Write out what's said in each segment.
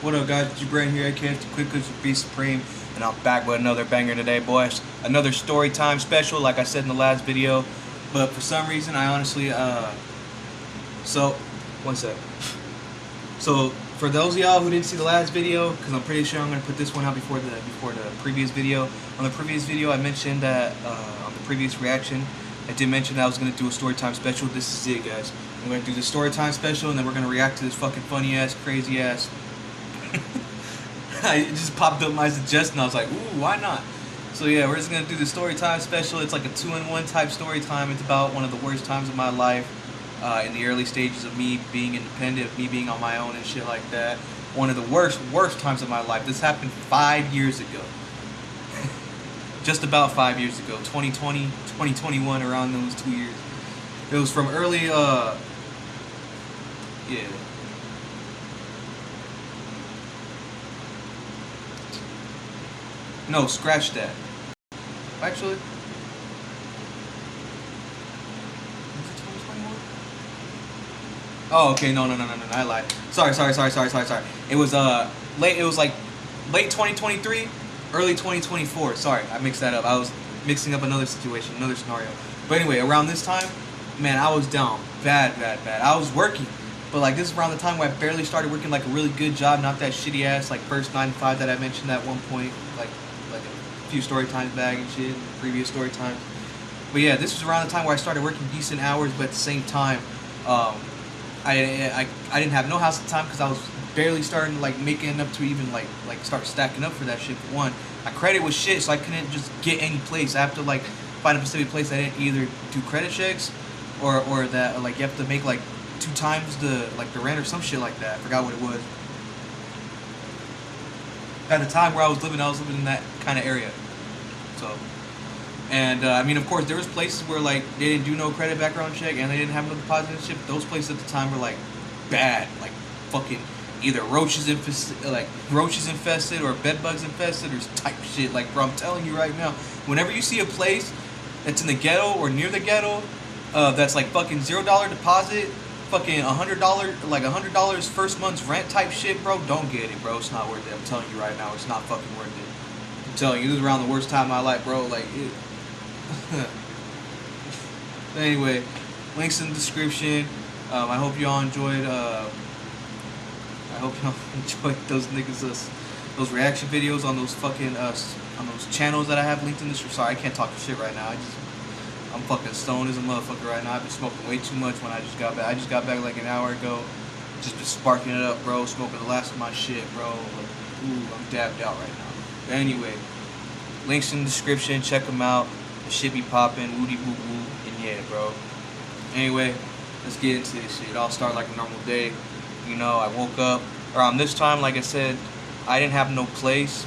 What up, guys? It's your brain here, aka the Quick Clips with Be Supreme, and I'm back with another banger today, boys. Another story time special, like I said in the last video. But for some reason, I honestly, one sec. So for those of y'all who didn't see the last video, because I'm pretty sure I'm gonna put this one out before the previous video. On the previous video, I mentioned that on the previous reaction, I did mention that I was gonna do a story time special. This is it, guys. I'm gonna do the story time special, and then we're gonna react to this fucking funny ass, crazy ass. It just popped up my suggestion. I was like, ooh, why not? So yeah, we're just gonna do the story time special. It's like a 2-in-1 type story time. It's about one of the worst times of my life, in the early stages of me being independent, of me being on my own and shit like that. One of the worst times of my life. This happened 5 years ago. Just about 5 years ago. 2020, 2021, around those 2 years. It was from early, yeah. No, scratch that. Actually, is it 2021? Oh, okay, no, I lied. Sorry. It was late. It was like late 2023, early 2024. Sorry, I mixed that up. I was mixing up another situation, another scenario. But anyway, around this time, man, I was down bad. I was working, but like this is around the time where I barely started working like a really good job, not that shitty ass like first 9 to 5 that I mentioned at one point, like a few story times back and shit, previous story times. But yeah, this was around the time where I started working decent hours, but at the same time, I didn't have no house at the time because I was barely starting to like making enough to even like start stacking up for that shit. For one, my credit was shit, so I couldn't just get any place. I have to like find a specific place. I didn't either do credit checks or that like you have to make like 2 times the rent or some shit like that. I forgot what it was. At the time where I was living in that kind of area. So, and I mean, of course, there was places where like they didn't do no credit background check and they didn't have no deposit and shit. But those places at the time were like bad, like fucking either roaches infested or bed bugs infested or type shit. Like, bro, I'm telling you right now, whenever you see a place that's in the ghetto or near the ghetto, that's like fucking $0 deposit, fucking $100, like $100 first month's rent type shit, bro, don't get it, bro. It's not worth it. I'm telling you right now, it's not fucking worth it. I'm telling you, this is around the worst time of my life, bro. Like, it. Anyway, links in the description. I hope y'all enjoyed. I hope y'all enjoyed those niggas, those reaction videos on those fucking on those channels that I have linked in the description. Sorry, I can't talk shit right now. I'm fucking stoned as a motherfucker right now. I've been smoking way too much when I just got back. I just got back like an hour ago. Just been sparking it up, bro. Smoking the last of my shit, bro. Like, ooh, I'm dabbed out right now. But anyway, links in the description. Check them out. The shit be popping. Woody woo woo. And yeah, bro. Anyway, let's get into this shit. It all started like a normal day. You know, I woke up around this time. Like I said, I didn't have no place.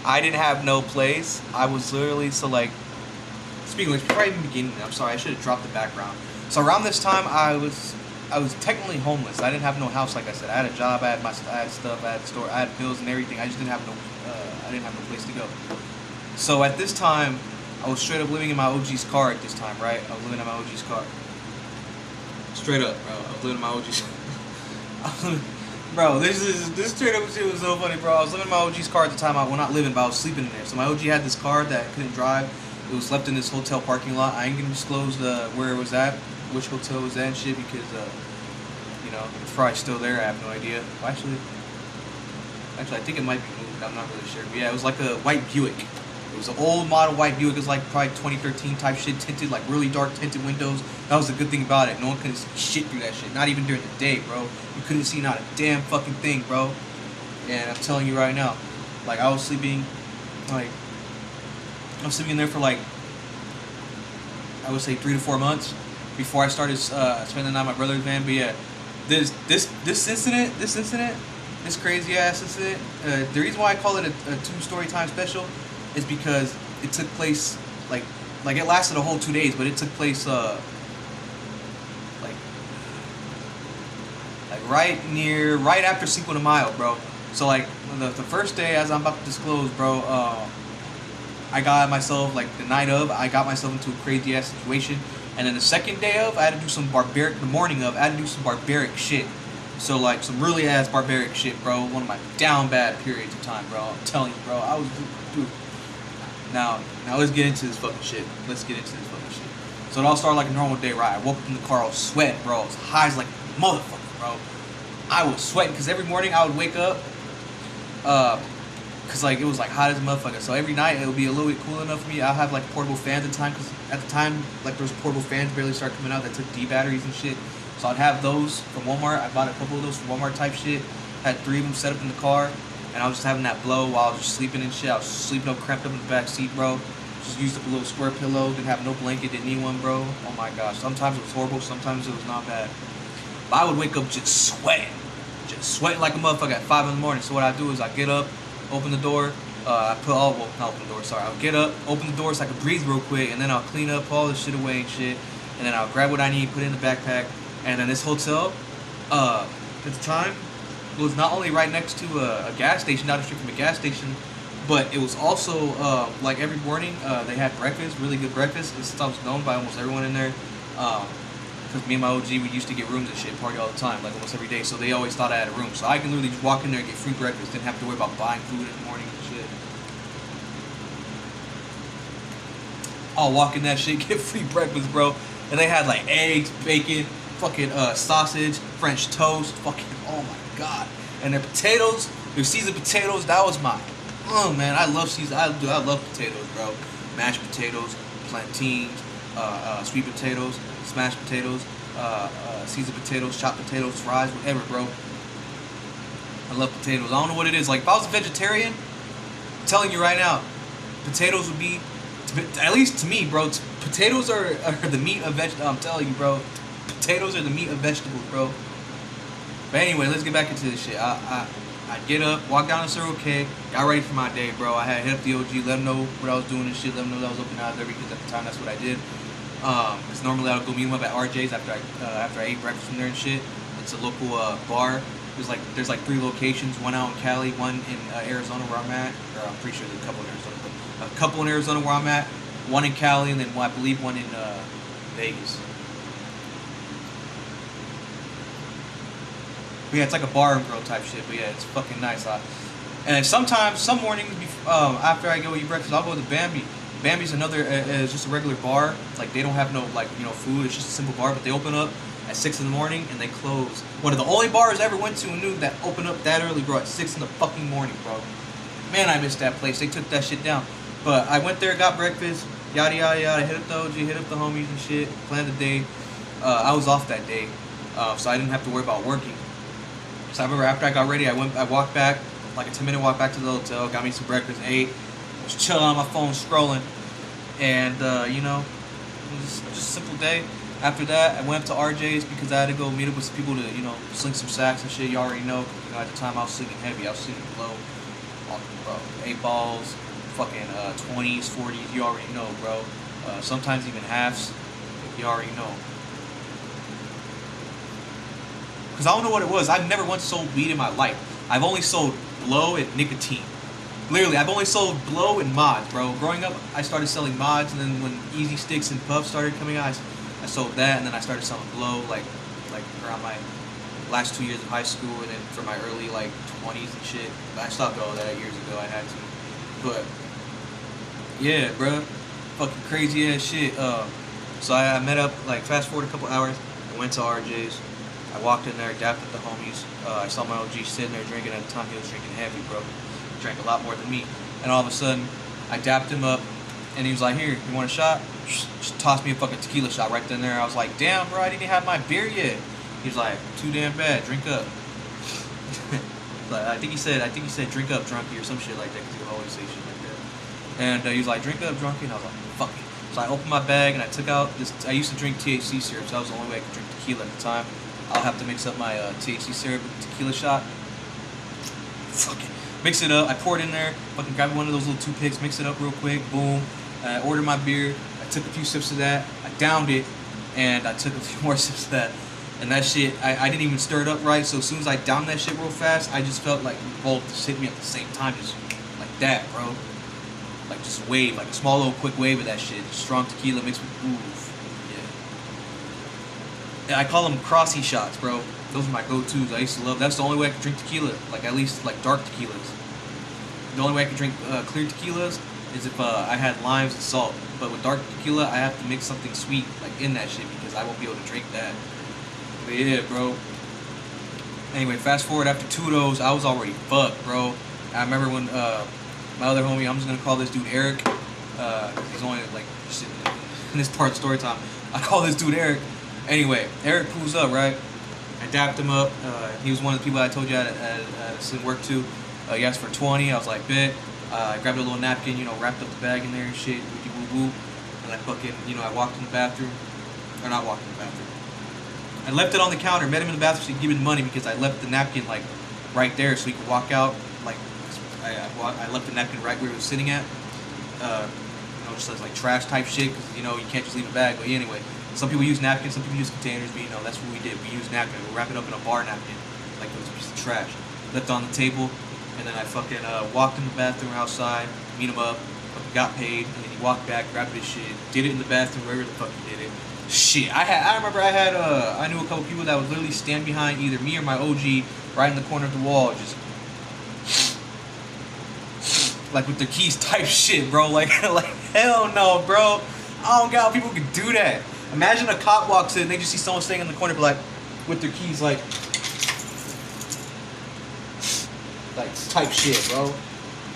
I didn't have no place. I was literally, so like, speaking of which, before I even begin, I'm sorry, I should have dropped the background. So around this time, I was technically homeless. I didn't have no house, like I said. I had a job, I had stuff, I had store, I had bills and everything. I just didn't have no, I didn't have no place to go. So at this time, I was straight up living in my OG's car at this time, right? I was living in my OG's car. Straight up, bro. I was living in my OG's car. Bro, this straight up shit was so funny, bro. I was living in my OG's car at the time. Well, not living, but I was sleeping in there. So my OG had this car that couldn't drive. It was left in this hotel parking lot. I ain't gonna disclose where it was at, which hotel it was at and shit, because you know, it's probably still there. I have no idea. Well, actually, I think it might be moved. I'm not really sure. But yeah, it was like a white Buick. It was an old model white Buick. It was like probably 2013 type shit, tinted, like really dark tinted windows. That was the good thing about it. No one could see shit through that shit. Not even during the day, bro. You couldn't see not a damn fucking thing, bro. And I'm telling you right now, like I was sleeping in there for like, I would say 3 to 4 months before I started spending the night at my brother's van. But yeah, this crazy ass incident. The reason why I call it a 2 story time special is because it took place like it lasted a whole 2 days, but it took place like right after Cinco de Mayo, bro. So like the first day, as I'm about to disclose, bro, I got myself, like the night of, I got myself into a crazy ass situation. And then the second day of, I had to do some barbaric, the morning of, I had to do some barbaric shit. So like some really ass barbaric shit, bro. One of my down bad periods of time, bro. I'm telling you, bro. I was, dude. Now let's get into this fucking shit. Let's get into this fucking shit. So it all started like a normal day, right? I woke up in the car, I was sweating, bro. I was high as like a motherfucker, bro. I was sweating because every morning I would wake up, cause like it was like hot as a motherfucker. So every night it would be a little bit cool enough for me. I'll have like portable fans at the time, cause at the time like those portable fans barely started coming out that took D batteries and shit. So I'd have those from Walmart. I bought a couple of those from Walmart type shit. Had 3 of them set up in the car, and I was just having that blow while I was just sleeping and shit. I was sleeping up, cramped up in the back seat, bro. Just used up a little square pillow. Didn't have no blanket. Didn't need one, bro. Oh my gosh. Sometimes it was horrible. Sometimes it was not bad. But I would wake up just sweating like a motherfucker at 5 in the morning. So what I do is I get up, open the door. I put all, well, not open the door, sorry. I'll get up, open the door so I can breathe real quick, and then I'll clean up, put all this shit away and shit, and then I'll grab what I need, put it in the backpack, and then this hotel, at the time, was not only right next to a gas station, down the street from a gas station, but it was also, like every morning, they had breakfast, really good breakfast. This stuff was known by almost everyone in there, because me and my OG, we used to get rooms and shit, party all the time, like almost every day, so they always thought I had a room. So I can literally just walk in there and get free breakfast, didn't have to worry about buying food in the morning and shit. I'll walk in that shit, get free breakfast, bro. And they had like eggs, bacon, fucking sausage, French toast, fucking, oh my god. And their potatoes, their seasoned potatoes, that was my, oh man, I love seasoned, I love potatoes, bro. Mashed potatoes, plantains, sweet potatoes, smashed potatoes, seasoned potatoes, chopped potatoes, fries, whatever, bro. I love potatoes. I don't know what it is. Like, if I was a vegetarian, I'm telling you right now, potatoes would be, at least to me, bro, potatoes are the meat of vegetables. I'm telling you, bro. Potatoes are the meat of vegetables, bro. But anyway, let's get back into this shit. I get up, walk down to Circle K, got ready for my day, bro. I had hit up the OG, let them know what I was doing and shit, let them know that I was open out there, because at the time that's what I did. Because normally I would go meet them up at RJ's after I ate breakfast from there and shit. It's a local bar. There's like 3 locations, one out in Cali, one in Arizona where I'm at, or I'm pretty sure there's a couple in Arizona, but a couple in Arizona where I'm at, one in Cali, and then I believe one in Vegas. But yeah, it's like a bar and grill type shit, but yeah, it's fucking nice. And sometimes, some mornings, after I go eat breakfast, I'll go to Bambi. Bambi's another, is just a regular bar. Like, they don't have no, like, you know, food. It's just a simple bar, but they open up at 6 in the morning and they close. One of the only bars I ever went to and knew that opened up that early, bro, at 6 in the fucking morning, bro. Man, I missed that place. They took that shit down. But I went there, got breakfast, yada, yada, yada, hit up the OG, hit up the homies and shit, planned the day. I was off that day, so I didn't have to worry about working. So I remember after I got ready, I walked back, like a 10-minute walk back to the hotel, got me some breakfast, ate, was chilling on my phone, scrolling, and, you know, it was just a simple day. After that, I went up to RJ's because I had to go meet up with some people to, you know, sling some sacks and shit. You already know. You know, at the time I was slinging heavy. I was slinging low, 8 balls, fucking 20s, 40s. You already know, bro. Sometimes even halves. You already know. Because I don't know what it was. I've never once sold weed in my life. I've only sold blow and nicotine. Literally, I've only sold blow and mods, bro. Growing up, I started selling mods, and then when Easy Sticks and Puffs started coming out, I sold that, and then I started selling blow, like around my last 2 years of high school, and then for my early, like, 20s and shit. I stopped all that years ago, I had to. But, yeah, bro. Fucking crazy ass shit. So I met up, like, fast forward a couple hours, I went to RJ's. I walked in there, dapped at the homies. I saw my OG sitting there drinking. At the time, he was drinking heavy, bro. He drank a lot more than me. And all of a sudden, I dapped him up, and he was like, "Here, you want a shot?" Just tossed me a fucking tequila shot right then and there. I was like, "Damn, bro, I didn't even have my beer yet." He was like, "Too damn bad. Drink up." But I think he said, "Drink up, drunkie," or some shit like that, because he would always say shit like that. And he was like, "Drink up, drunkie," and I was like, "Fuck it." So I opened my bag and I took out this. I used to drink THC syrup, so that was the only way I could drink tequila at the time. I'll have to mix up my THC syrup with the tequila shot. Fucking mix it up. I pour it in there. Fucking grab one of those little toothpicks, mix it up real quick. Boom. I ordered my beer. I took a few sips of that. I downed it, and I took a few more sips of that. And that shit, I didn't even stir it up right. So as soon as I downed that shit real fast, I just felt like both just hit me at the same time, just like that, bro. Like just a wave, like a small little quick wave of that shit. Strong tequila mixed with oof. I call them crossy shots, bro. Those are my go-tos. I used to love. That's the only way I could drink tequila. Like at least like dark tequilas. The only way I could drink clear tequilas is if I had limes and salt. But with dark tequila, I have to mix something sweet like in that shit because I won't be able to drink that. But yeah, bro. Anyway, fast forward after 2 of those, I was already fucked, bro. I remember when my other homie, I'm just gonna call this dude Eric, cause he's only like in this part of story time. I call this dude Eric. Anyway, Eric pulls up, right? I dapped him up. He was one of the people I told you I sent work to. He asked for 20. I was like, bet. I grabbed a little napkin, you know, wrapped up the bag in there and shit, woo woo. And I fucking, you know, I walked in the bathroom, or not walked in the bathroom. I left it on the counter, met him in the bathroom so he could give me the money because I left the napkin like right there so he could walk out. Like I left the napkin right where he was sitting at. You know, just like trash type shit because you know you can't just leave a bag. But anyway, some people use napkins, some people use containers. But you know that's what we did. We used napkin. We wrap it up in a bar napkin, like it was a piece of trash. Left it on the table, and then I fucking walked in the bathroom outside, meet him up, got paid, and then he walked back, grabbed his shit, did it in the bathroom wherever the fuck he did it. Shit, I remember I knew a couple people that would literally stand behind either me or my OG right in the corner of the wall, just like with their keys type shit, bro. Like hell no, bro. I don't got how people can do that. Imagine a cop walks in and they just see someone standing in the corner, like with their keys, like type shit, bro.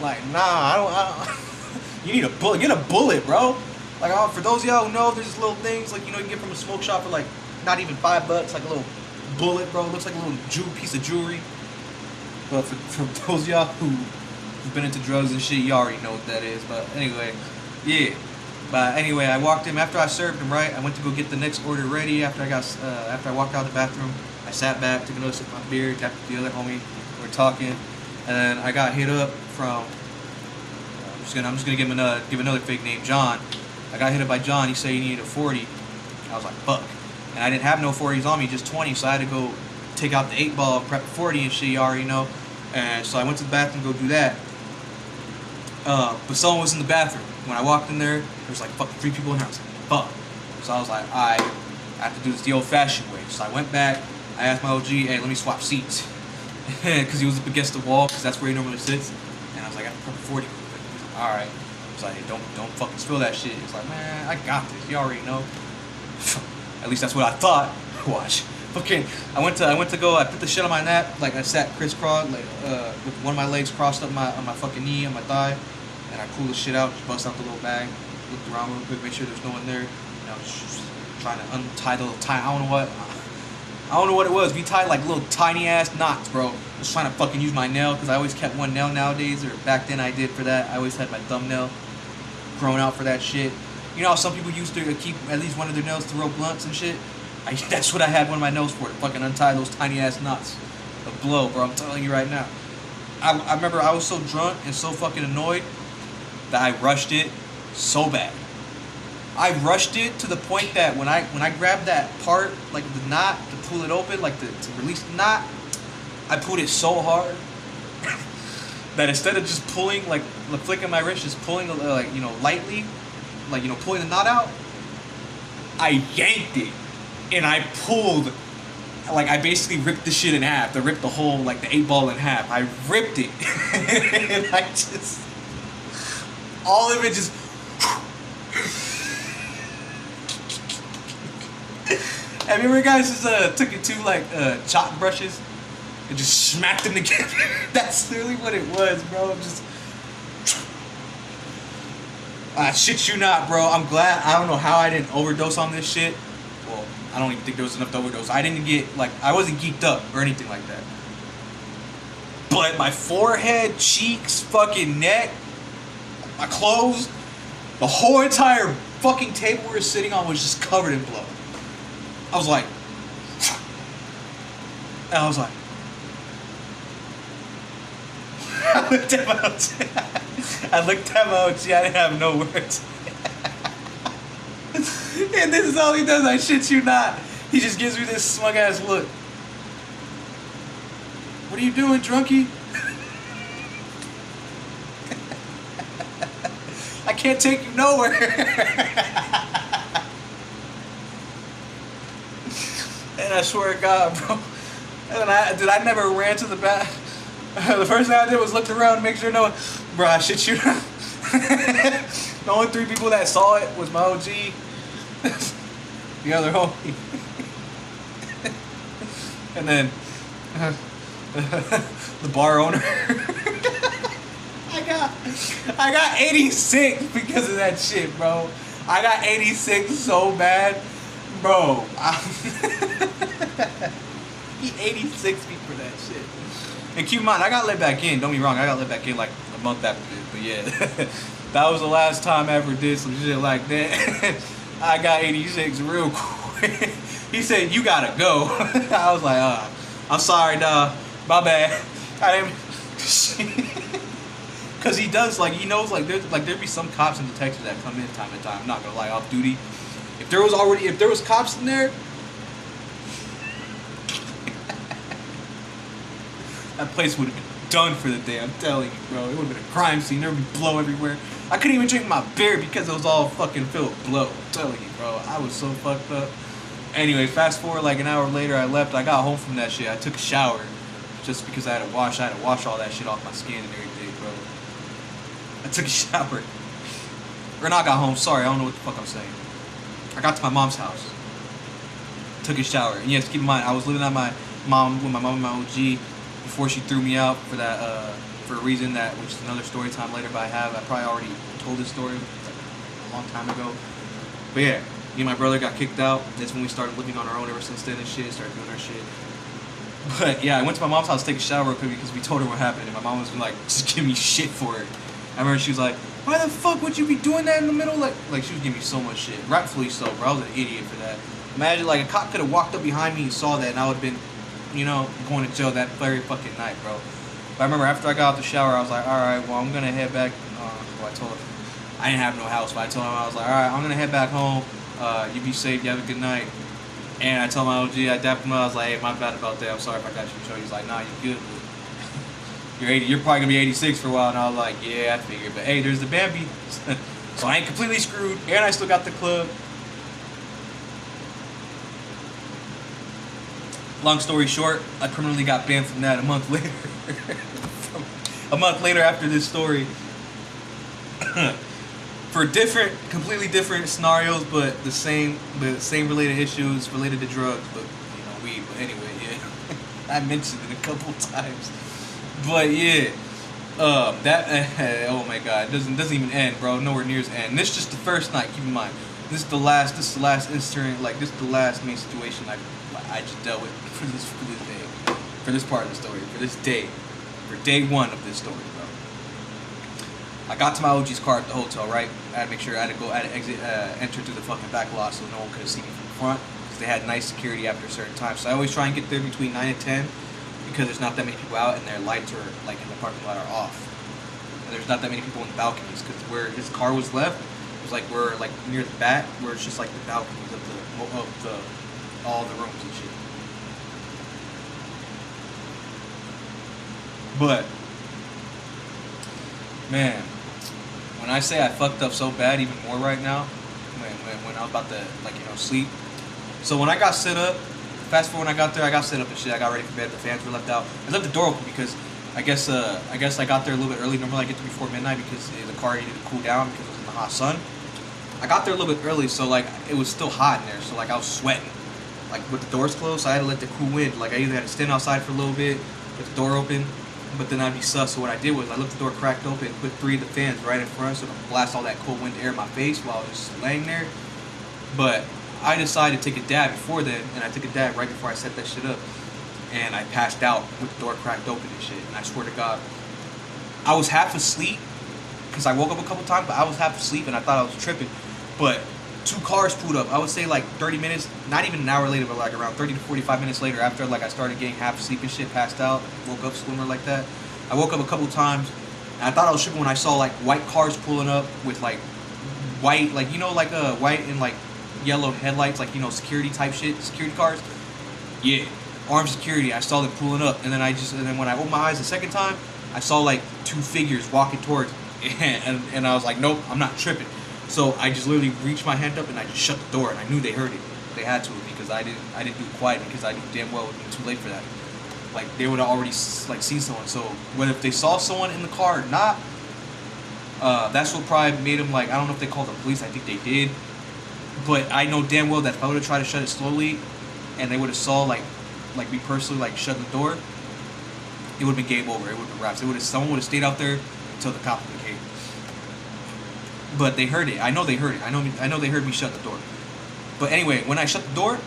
Like nah, I don't. You need a bullet. Get a bullet, bro. Like, for those of y'all who know, there's just little things, like, you know, you get from a smoke shop for, like, not even $5, like a little bullet, bro. It looks like a little piece of jewelry. But for those of y'all who've been into drugs and shit, you already know what that is. But anyway, yeah. But anyway, I walked in, after I served him, right, I went to go get the next order ready. After I walked out of the bathroom, I sat back, took another sip of my beer, tapped the other homie, we were talking. And then I got hit up from, I'm just gonna give another fake name, John. I got hit up by John. He said he needed a 40. I was like, fuck. And I didn't have no 40s on me, just 20. So I had to go take out the 8-ball, prep a 40 and shit, you already know. And so I went to the bathroom to go do that. But someone was in the bathroom. When I walked in there was like fucking 3 people in there. I was like, fuck. So I was like, alright, I have to do this the old-fashioned way. So I went back. I asked my OG, hey, let me swap seats. Because he was up against the wall, because that's where he normally sits. And I was like, I have to prep a 40. He's like, alright. It's like, hey, don't fucking spill that shit. It's like, man, I got this. You already know. At least that's what I thought. Watch. Fucking, I went to go. I put the shit on my nap. Like I sat crisscross, like with one of my legs crossed up on my fucking knee, on my thigh, and I pulled the shit out, just bust out the little bag, looked around real quick, make sure there's no one there. And I was just trying to untie the little tie. I don't know what it was. We tied like little tiny ass knots, bro. I was trying to fucking use my nail because I always kept one nail nowadays, or back then I did for that. I always had my thumbnail grown out for that shit. You know how some people used to keep at least one of their nails to roll blunts and shit? That's what I had one of my nails for, to fucking untie those tiny ass knots. The blow, bro, I'm telling you right now. I remember I was so drunk and so fucking annoyed that I rushed it so bad. I rushed it to the point that when I grabbed that part, like the knot, to pull it open, like to release the knot, I pulled it so hard that instead of just pulling, like the flick of my wrist, just pulling, like, you know, lightly, like, you know, pulling the knot out, I yanked it, and I pulled, like, I basically ripped the shit in half. I ripped the whole, like, the 8-ball in half. I ripped it, and I just, all of it just, have you ever guys just took it to, like, chalk brushes and just smacked them together? That's literally what it was, bro. Just, shit you not, bro. I'm glad. I don't know how I didn't overdose on this shit. Well, I don't even think there was enough to overdose. I didn't get, like, I wasn't geeked up or anything like that. But my forehead, cheeks, fucking neck, my clothes, the whole entire fucking table we were sitting on was just covered in blood. I was like, and I was like, I looked at my OG. I didn't have no words. And this is all he does, I shit you not. He just gives me this smug ass look. What are you doing, drunkie? I can't take you nowhere. And I swear to God, bro. And I never ran to the back. The first thing I did was look around to make sure no one, bro, I shit you. The only 3 people that saw it was my OG, the other homie, and then the bar owner. I got 86 because of that shit, bro. I got 86 so bad, bro. He 86 me for that shit. And keep in mind, I got let back in. Don't be wrong, I got let back in like a month after this. But yeah, that was the last time I ever did some shit like that. I got 86 real quick. He said, "You gotta go." I was like, I'm sorry, dawg. My bad. I didn't. Cause he does, like, he knows, like, there'd be some cops and detectives that come in time to time. I'm not gonna lie, off duty. If there was cops in there, that place would have been done for the day. I'm telling you, bro. It would have been a crime scene. There would be blow everywhere. I couldn't even drink my beer because it was all fucking filled with blow. I'm telling you, bro. I was so fucked up. Anyway, fast forward like an hour later, I left. I got home from that shit. I took a shower just because I had to wash all that shit off my skin and everything, bro. I took a shower. Or not got home, sorry, I don't know what the fuck I'm saying. I got to my mom's house. Took a shower. And yes, keep in mind, I was living at my mom with my mom and my OG before she threw me out for that for a reason that, which is another story time later, but I probably already told this story like a long time ago. But yeah, me and my brother got kicked out. That's when we started living on our own ever since then and shit, started doing our shit. But yeah, I went to my mom's house to take a shower real quick because we told her what happened, and my mom was like, just give me shit for it. I remember she was like, "Why the fuck would you be doing that in the middle?" Like she was giving me so much shit. Rightfully so, bro. I was an idiot for that. Imagine, like, a cop could have walked up behind me and saw that, and I would have been, you know, going to jail that very fucking night, bro. But I remember after I got out the shower, I was like, alright, well, I'm going to head back. Well, I told her, I didn't have no house, but I told him, I was like, alright, I'm going to head back home. You be safe. You have a good night. And I told my OG, I dapped him up. I was like, hey, my bad about that. I'm sorry if I got you in trouble. He's like, nah, you're good. You're probably going to be 86 for a while. And I was like, yeah, I figured. But hey, there's the Bambi. So I ain't completely screwed. And I still got the club. Long story short, I permanently got banned from that a month later. A month later after this story. For completely different scenarios, but the same related issues related to drugs, but, you know, weed. But anyway, yeah. I mentioned it a couple times. But yeah, oh my god, it doesn't even end, bro. Nowhere near its end. This is just the first night. Keep in mind, this is the last incident. Like, this is the last main situation I just dealt with for this day, for this part of the story, for this day, for day one of this story, bro. I got to my OG's car at the hotel, right? I had to make sure I had to enter through the fucking back lot so no one could see me from the front, because they had nice security after a certain time. So I always try and get there between 9 and 10, because there's not that many people out and their lights are, like, in the parking lot are off. And there's not that many people in the balconies, because where his car was left was like we're like near the back, where it's just like the balconies of all the rooms and shit. But man, when I say I fucked up so bad, even more right now, when I'm about to, like, you know, sleep. So when I got set up, fast forward when I got there, I got set up and shit. I got ready for bed. The fans were left out. I left the door open because I guess I got there a little bit early. Normally I get there before midnight because the car needed to cool down because it was in the hot sun. I got there a little bit early, so like it was still hot in there. So like I was sweating, like with the doors closed. So I had to let the cool wind. Like I either had to stand outside for a little bit with the door open, but then I'd be sus. So what I did was I left the door cracked open, put 3 of the fans right in front so it would blast all that cold wind air in my face while I was just laying there. But I decided to take a dab before then, and I took a dab right before I set that shit up, and I passed out with the door cracked open and shit. And I swear to God, I was half asleep because I woke up a couple times, but I was half asleep and I thought I was tripping. But 2 cars pulled up. I would say like 30 minutes, not even an hour later, but like around 30 to 45 minutes later, after like I started getting half asleep and shit, passed out, woke up swimmer like that. I woke up a couple times, and I thought I was tripping when I saw like white cars pulling up with like white, like, you know, like white and like yellow headlights, like, you know, security type shit, security cars. Yeah, armed security. I saw them pulling up, and then when I opened my eyes the second time, I saw like 2 figures walking towards me, and I was like, nope, I'm not tripping. So I just literally reached my hand up and I just shut the door, and I knew they heard it. They had to because I didn't do it quiet because I knew damn well it would be too late for that. Like they would have already like seen someone. So whether if they saw someone in the car or not, that's what probably made them like, I don't know if they called the police. I think they did. But I know damn well that if I would have tried to shut it slowly, and they would have saw like me personally like shut the door, it would have been game over. It would have been wraps. Someone would have stayed out there until the cops came. But they heard it. I know they heard it. I know they heard me shut the door. But anyway, when I shut the door,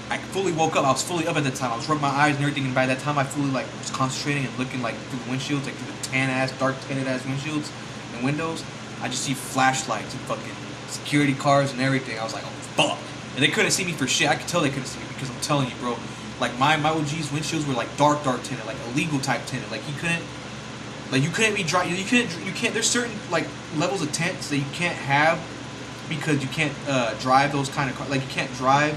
I fully woke up. I was fully up at the time. I was rubbing my eyes and everything, and by that time I fully like was concentrating and looking like through the windshields, like through the dark tinted ass windshields and windows. I just see flashlights and fucking security cars and everything. I was like, oh fuck. And they couldn't see me for shit. I could tell they couldn't see me because I'm telling you, bro. Like my OG's windshields were like dark tinted, like illegal type tinted. Like you couldn't be dry. You can't. There's certain like levels of tints that you can't have because you can't drive those kind of cars. Like you can't drive.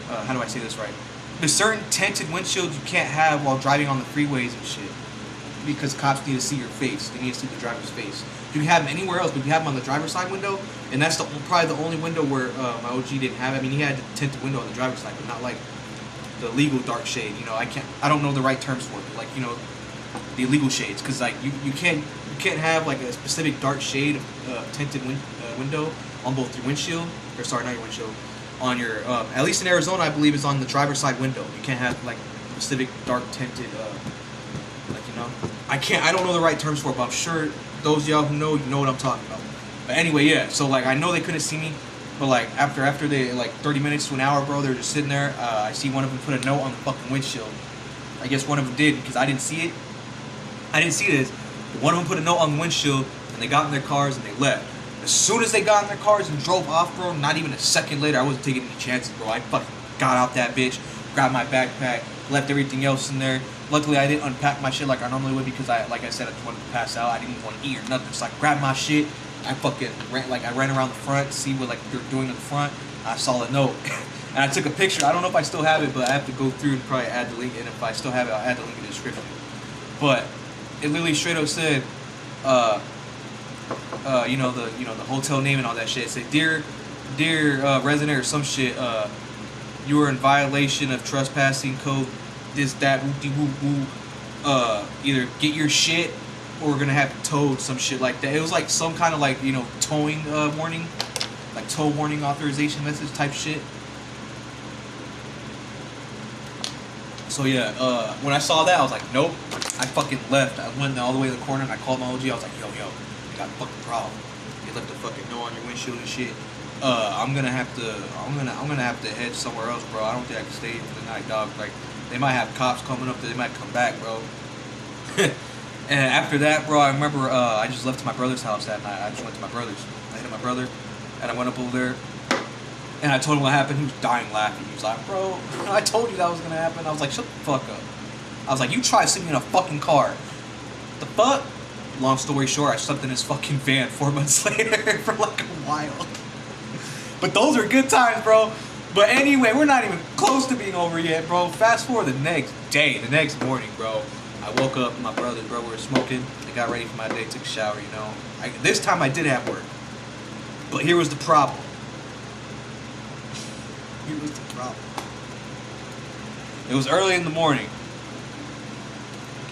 How do I say this right? There's certain tinted windshields you can't have while driving on the freeways and shit because cops need to see your face. They need to see the driver's face. You can have them anywhere else, but you have them on the driver's side window, and that's probably the only window where my OG didn't have it. I mean, he had the tinted window on the driver's side, but not like the legal dark shade. You know, I don't know the right terms for it, but like, you know, the illegal shades, because like you can't have like a specific dark shade of tinted window on both your windshield, or sorry, not your windshield, on your at least in Arizona, I believe, is on the driver's side window. You can't have like specific dark tinted like, you know, I don't know the right terms for it, but I'm sure those of y'all who know, you know what I'm talking about. But anyway, yeah, so like I know they couldn't see me, but like after they like 30 minutes to an hour, bro, they're just sitting there. I see one of them put a note on the fucking windshield. I guess one of them did because I didn't see it. I didn't see this. But one of them put a note on the windshield, and they got in their cars and they left. As soon as they got in their cars and drove off, bro, not even a second later, I wasn't taking any chances, bro. I fucking got out that bitch, grabbed my backpack, left everything else in there. Luckily, I didn't unpack my shit like I normally would because like I said, I just wanted to pass out. I didn't want to eat or nothing. So I grabbed my shit. I fucking ran around the front to see what like they're doing in the front. I saw a note, and I took a picture. I don't know if I still have it, but I have to go through and probably add the link. And if I still have it, I'll add the link in the description. But it literally straight up said, you know the hotel name and all that shit. It said, dear resident or some shit, you are in violation of trespassing code. This, that, woo woo woo. Either get your shit or we're gonna have it towed, some shit like that. It was like some kind of like, you know, towing warning, like tow warning authorization message type shit. So yeah, when I saw that, I was like, nope. I fucking left. I went all the way to the corner and I called my OG. I was like, yo, you got a fucking problem. You left a fucking note on your windshield and shit. I'm gonna have to head somewhere else, bro. I don't think I can stay for the night, dog. Like, they might have cops coming up there. They might come back, bro. And after that, bro, I remember I just left to my brother's house that night. I just went to my brother's. I hit my brother, and I went up over there, and I told him what happened. He was dying laughing. He was like, bro, I told you that was gonna happen. I was like, shut the fuck up. I was like, you try to sit me in a fucking car. The fuck? Long story short, I slept in his fucking van 4 months later for like a while. But those are good times, bro. But anyway, we're not even close to being over yet, bro. Fast forward the next day, the next morning, bro. I woke up, my brothers, bro, we were smoking. I got ready for my day, took a shower, you know. This time I did have work. But here was the problem. Here was the problem. It was early in the morning.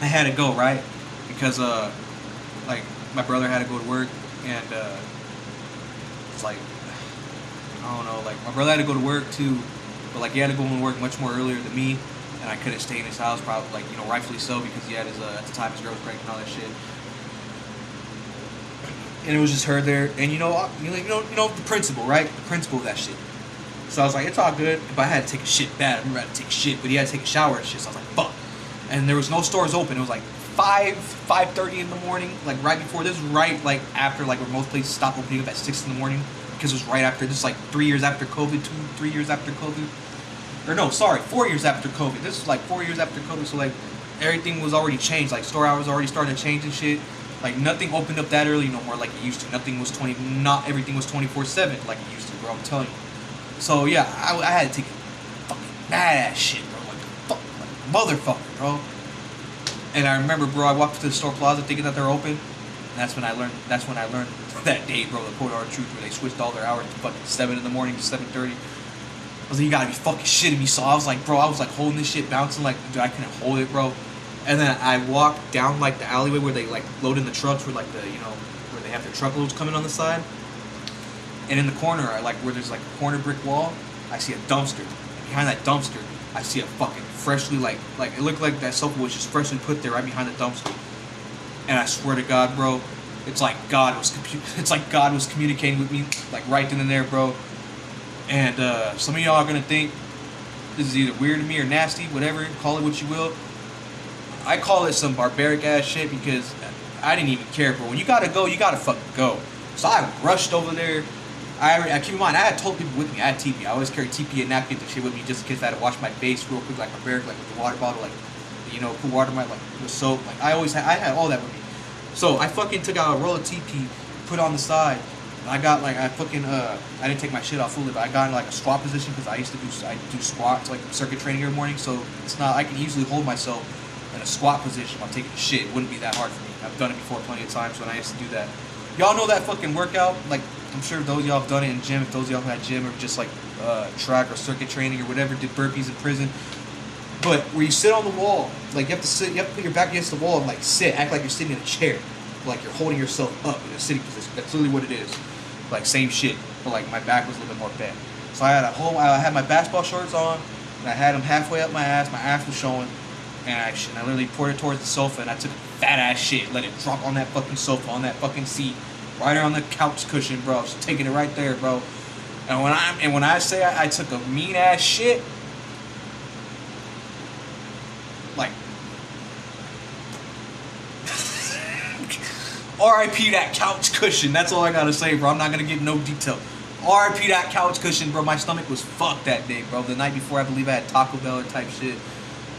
I had to go, right? Because, like, my brother had to go to work, and, it's like, I don't know, like, my brother had to go to work, too, but, like, he had to go to work much more earlier than me, and I couldn't stay in his house, probably, like, you know, rightfully so, because he had his, at the time, his girl was pregnant and all that shit. And it was just her there, and you know the principal, right? The principal of that shit. So I was like, it's all good, but I had to take a shit bad. I remember I had to take a shit, but he had to take a shower and shit, so I was like, fuck. And there was no stores open. It was like 5:30 in the morning, like right before. This was right like after like where most places stop opening up at 6 in the morning, because it was right after. This is like 3 years after COVID, 3 years after COVID, or no, sorry, 4 years after COVID. This was like 4 years after COVID, so like everything was already changed. Like store hours already started to change and shit. Like nothing opened up that early no more like it used to. Nothing was not everything was 24/7 like it used to, bro. I'm telling you. So yeah, I had to take fucking badass shit, bro. Like motherfucker, bro. And I remember, bro, I walked to the store plaza thinking that they're open, and that's when I learned that day, bro, the cold hard truth, where they switched all their hours to fucking 7 in the morning to 7:30. I was like, you gotta be fucking shitting me. So I was like, bro, I was like holding this shit, bouncing like, dude, I couldn't hold it, bro. And then I walked down like the alleyway where they like load in the trucks, where like the, you know, where they have their truckloads coming on the side. And in the corner, I like where there's like a corner brick wall, I see a dumpster. And behind that dumpster, I see a fucking freshly like it looked like that sofa was just freshly put there right behind the dumpster. And I swear to God, bro, it's like God was communicating with me like right then and there, bro. And some of y'all are gonna think this is either weird to me or nasty, whatever, call it what you will. I call it some barbaric ass shit because I didn't even care, bro. When you gotta go, you gotta fucking go. So I rushed over there. I keep in mind, I had told people with me, I had TP. I always carry TP and napkins and shit with me just in case I had to wash my face real quick, like barbaric, like with the water bottle, like, you know, put water in my, like, with soap. Like, I had all that with me. So I fucking took out a roll of TP, put on the side. I got like, I didn't take my shit off fully, but I got in like a squat position because I do squats, like circuit training every morning. So it's not, I can easily hold myself in a squat position while taking a shit. It wouldn't be that hard for me. I've done it before plenty of times when I used to do that. Y'all know that fucking workout? Like, I'm sure those of y'all have done it in gym. If those of y'all had gym or just like track or circuit training or whatever, did burpees in prison. But where you sit on the wall, like you have to put your back against the wall and like sit, act like you're sitting in a chair. Like you're holding yourself up in a sitting position. That's literally what it is. Like same shit, but like my back was a little bit more bent. So I had my basketball shorts on, and I had them halfway up my ass was showing, and I literally poured it towards the sofa, and I took a fat ass shit, let it drop on that fucking sofa, on that fucking seat, right there on the couch cushion, bro. Just taking it right there, bro. And when I say I took a mean ass shit, like R.I.P. that couch cushion. That's all I gotta say, bro. I'm not gonna give no detail. R.I.P. that couch cushion, bro. My stomach was fucked that day, bro. The night before, I believe I had Taco Bell or type shit.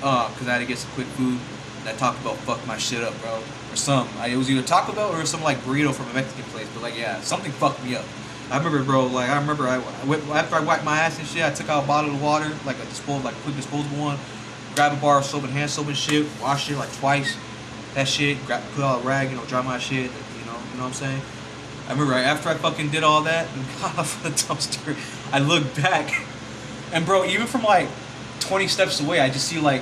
Cause I had to get some quick food. That Taco Bell fucked my shit up, bro. Or something. It was either Taco Bell or some like burrito from a Mexican place. But like, yeah, something fucked me up. I remember, bro. Like, after I wiped my ass and shit, I took out a bottle of water, like a quick disposable one. Grab a bar of soap and hand soap and shit. Wash it like twice. That shit, put out a rag, you know, dry my shit, you know what I'm saying? I remember after I fucking did all that and got off the dumpster, I looked back, and bro, even from like 20 steps away, I just see like,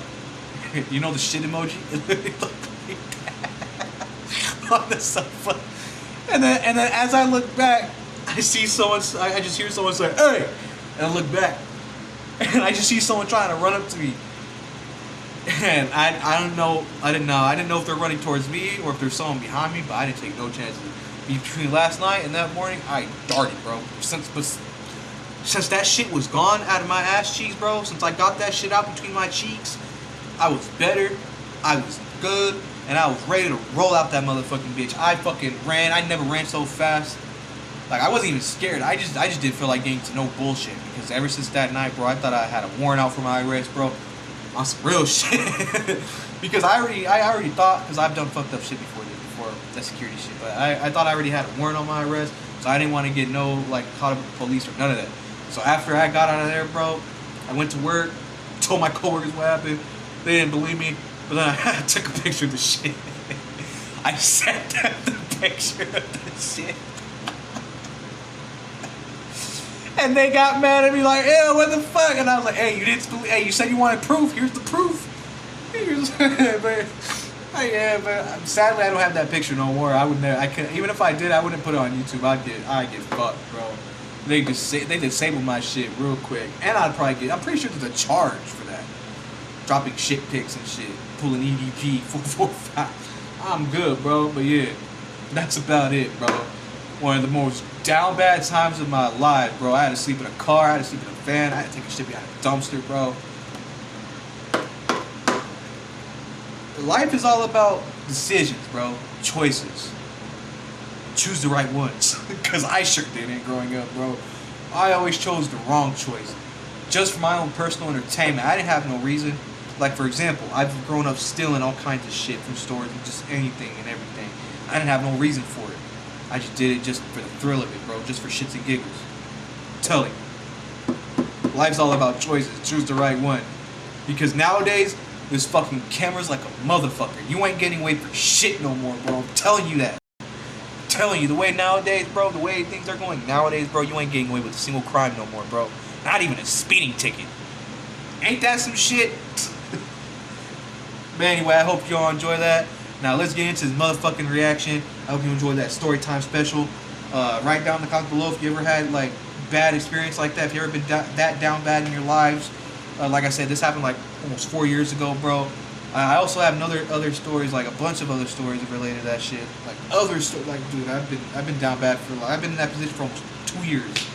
you know the shit emoji? It literally looked like that on the sofa. And then as I look back, I see someone, I just hear someone say, hey! And I look back, and I just see someone trying to run up to me. And I didn't know if they're running towards me or if there's someone behind me, but I didn't take no chances. Between last night and that morning, I darted, bro. Since that shit was gone out of my ass cheeks, bro, since I got that shit out between my cheeks, I was better, I was good, and I was ready to roll out that motherfucking bitch. I fucking ran. I never ran so fast. Like, I wasn't even scared. I just didn't feel like getting to no bullshit, because ever since that night, bro, I thought I had a warrant out for my arrest, bro. On some real shit. Because I already thought, because I've done fucked up shit before that security shit, but I thought I already had a warrant on my arrest, so I didn't want to get no, like, caught up with the police or none of that. So after I got out of there, bro, I went to work, told my coworkers what happened. They didn't believe me, but then I took a picture of the shit. I sent them the picture of the shit. And they got mad at me like, ew, what the fuck? And I was like, hey, you said you wanted proof. Here's the proof. But sadly I don't have that picture no more. Even if I did, I wouldn't put it on YouTube. I'd get fucked, bro. They disable my shit real quick. And I'm pretty sure there's a charge for that. Dropping shit pics and shit. Pulling EDP 445. I'm good, bro. But yeah, that's about it, bro. One of the most down bad times of my life, bro. I had to sleep in a car, I had to sleep in a van, I had to take a shit behind a dumpster, bro. Life is all about decisions, bro. Choices. Choose the right ones. Because I sure didn't growing up, bro. I always chose the wrong choice. Just for my own personal entertainment. I didn't have no reason. Like, for example, I've grown up stealing all kinds of shit from stores and just anything and everything. I didn't have no reason for it. I just did it just for the thrill of it, bro. Just for shits and giggles. I'm telling you. Life's all about choices. Choose the right one. Because nowadays, there's fucking cameras like a motherfucker. You ain't getting away for shit no more, bro. I'm telling you that. I'm telling you, the way nowadays, bro, the way things are going nowadays, bro, you ain't getting away with a single crime no more, bro. Not even a speeding ticket. Ain't that some shit? But anyway, I hope y'all enjoy that. Now let's get into this motherfucking reaction. I hope you enjoyed that Storytime special. Write down in the comments below if you ever had like bad experience like that. If you ever been that down bad in your lives. Like I said, this happened like almost 4 years ago, bro. I also have other stories, like a bunch of other stories related to that shit. Like dude, I've been down bad for I've been in that position for almost 2 years.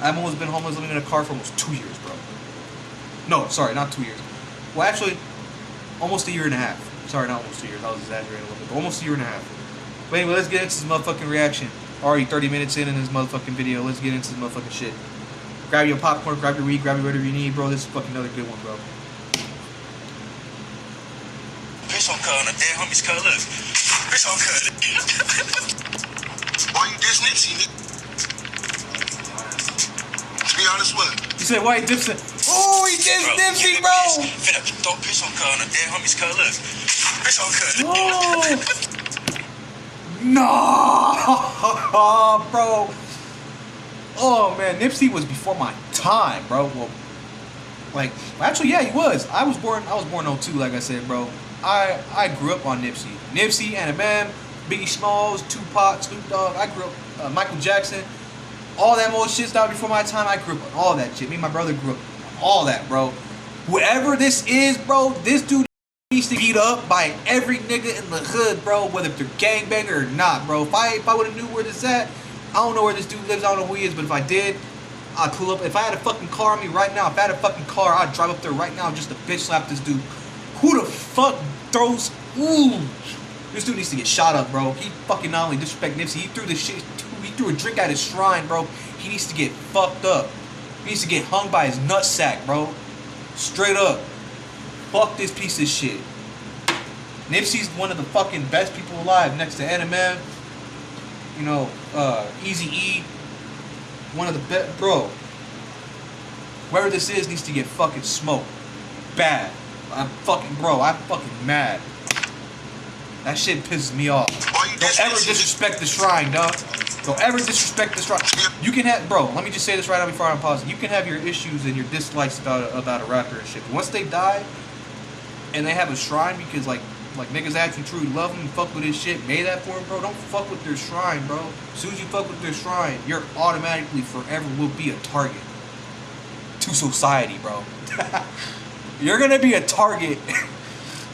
I've almost been homeless, living in a car for almost 2 years, bro. No, sorry, not 2 years. Well, actually, almost a year and a half. Sorry, not almost 2 years. I was exaggerating a little bit, but almost a year and a half. But anyway, let's get into this motherfucking reaction. Already 30 minutes in this motherfucking video. Let's get into this motherfucking shit. Grab your popcorn, grab your weed, grab your whatever you need, bro. This is fucking another good one, bro. Bitch on cut on the dead homies cut. Look. Bitch on cut. Why you diss Nipsey, nigga? To be honest with you. You said why he dips it? Oh, he dissed Nipsey, bro! Finna throw bitch on cut on the dead homies cut. Look. Bitch on cut. No, bro. Oh man, Nipsey was before my time, bro. Well, actually, yeah, he was. I was born '02, like I said, bro. I grew up on Nipsey, Eminem, Biggie Smalls, Tupac, Snoop Dogg. I grew up Michael Jackson, all that old shit that was before my time. I grew up on all that shit. Me and my brother grew up on all that, bro. Whoever this is, bro, this dude needs to be beat up by every nigga in the hood, bro. Whether they're gangbanger or not, bro. If I would have knew where this at. I don't know where this dude lives, I don't know who he is, but if I did, I'd pull up. If I had a fucking car on me right now, if I had a fucking car, I'd drive up there right now just to bitch slap this dude. Who the fuck throws... Ooh. This dude needs to get shot up, bro. He fucking not only disrespect Nipsey, he threw this shit, he threw a drink at his shrine, bro. He needs to get fucked up. He needs to get hung by his nutsack, bro. Straight up. Fuck this piece of shit. Nipsey's one of the fucking best people alive next to Eminem. You know, Eazy-E, one of the best, bro. Whoever this is needs to get fucking smoked. Bad. I'm fucking mad. That shit pisses me off. Don't ever disrespect the shrine, dog. Don't ever disrespect the shrine. You can have, bro, let me just say this right now before I'm pausing. You can have your issues and your dislikes about a rapper and shit. But once they die, and they have a shrine because, like niggas actually truly love him and fuck with his shit, made that for him, bro. Don't fuck with their shrine, bro. As soon as you fuck with their shrine, you're automatically forever will be a target to society, bro. You're gonna be a target.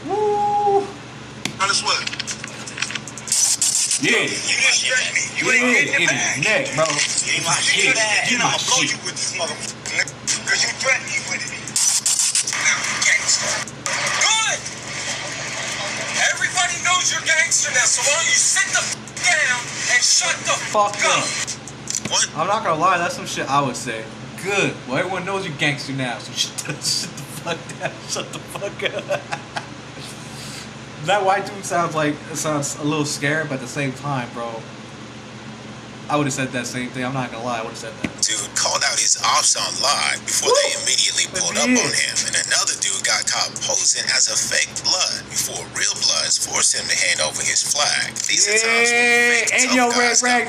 Woo! Honest what? Yeah. You disrespect me. You ain't in his neck, bro. You ain't my shit. You know I'll blow you with this motherfucker. Cause you threatened me with it. Now, gangster. Good! Everybody knows you're gangster now, so why don't you sit the down and shut the fuck up? What? I'm not gonna lie, that's some shit I would say. Good. Well, everyone knows you're gangster now, so shut the fuck down. Shut the fuck up. That white dude sounds a little scared, but at the same time, bro, I would have said that same thing. I'm not gonna lie, I would have said that. Dude called out his ops on live before they immediately pulled up on him, and another dude got caught posing as a fake blood before real bloods forced him to hand over his flag. These are times when fake tough guys got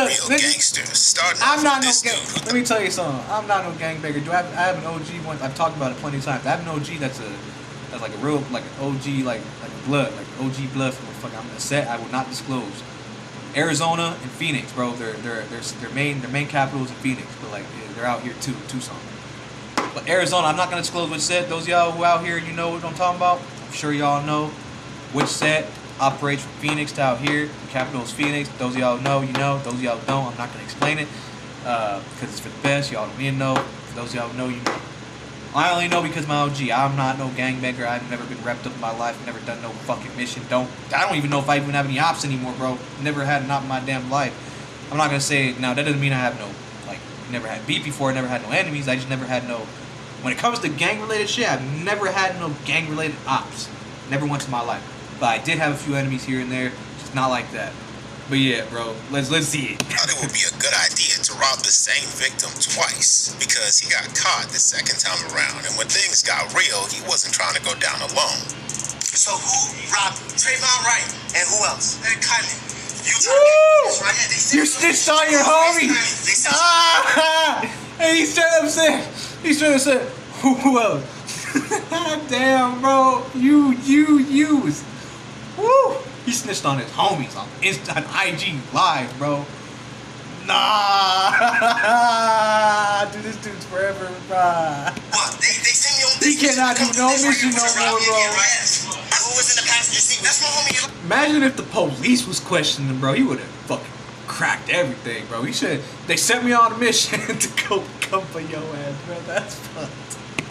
real gangsters. I'm not no gang. Let me tell you something. I'm not no gangbanger. I have an OG one. I've talked about it plenty of times. I have an OG that's like a real like an OG like blood, like OG blood from a fucking I'm set. I will not disclose. Arizona and Phoenix, bro. Their main capital is in Phoenix, but like they're out here too, Tucson. But Arizona, I'm not gonna disclose which set. Those of y'all who out here, you know what I'm talking about. I'm sure y'all know which set operates from Phoenix to out here. The capital is Phoenix. Those of y'all know, you know. Those of y'all don't, I'm not gonna explain it because it's for the best. Y'all don't need to know. For those of y'all who know, you know. I only know because my OG. I'm not no gangbanger. I've never been repped up in my life. Never done no fucking mission. I don't even know if I even have any ops anymore, bro. Never had an op in my damn life. I'm not gonna say now. That doesn't mean I have no never had beef before. Never had no enemies. I just never had no. When it comes to gang related shit, I've never had no gang related ops. Never once in my life. But I did have a few enemies here and there. Just not like that. But yeah, bro, let's see it. I thought it would be a good idea to rob the same victim twice because he got caught the second time around, and when things got real, he wasn't trying to go down alone. So who robbed Trayvon Wright and who else? And Cutting. You snitched on your homie. And he straight up said, who else? Damn, bro, you. Woo! He snitched on his homies on IG Live, bro. Nah, dude, this dude's forever, bro. What? They sent me on this. He cannot do no mission no more, bro. Who was in the passenger seat? That's my homie. Imagine if the police was questioning him, bro. He would have fucking cracked everything, bro. They sent me on a mission to go come for your ass, bro. That's fucked.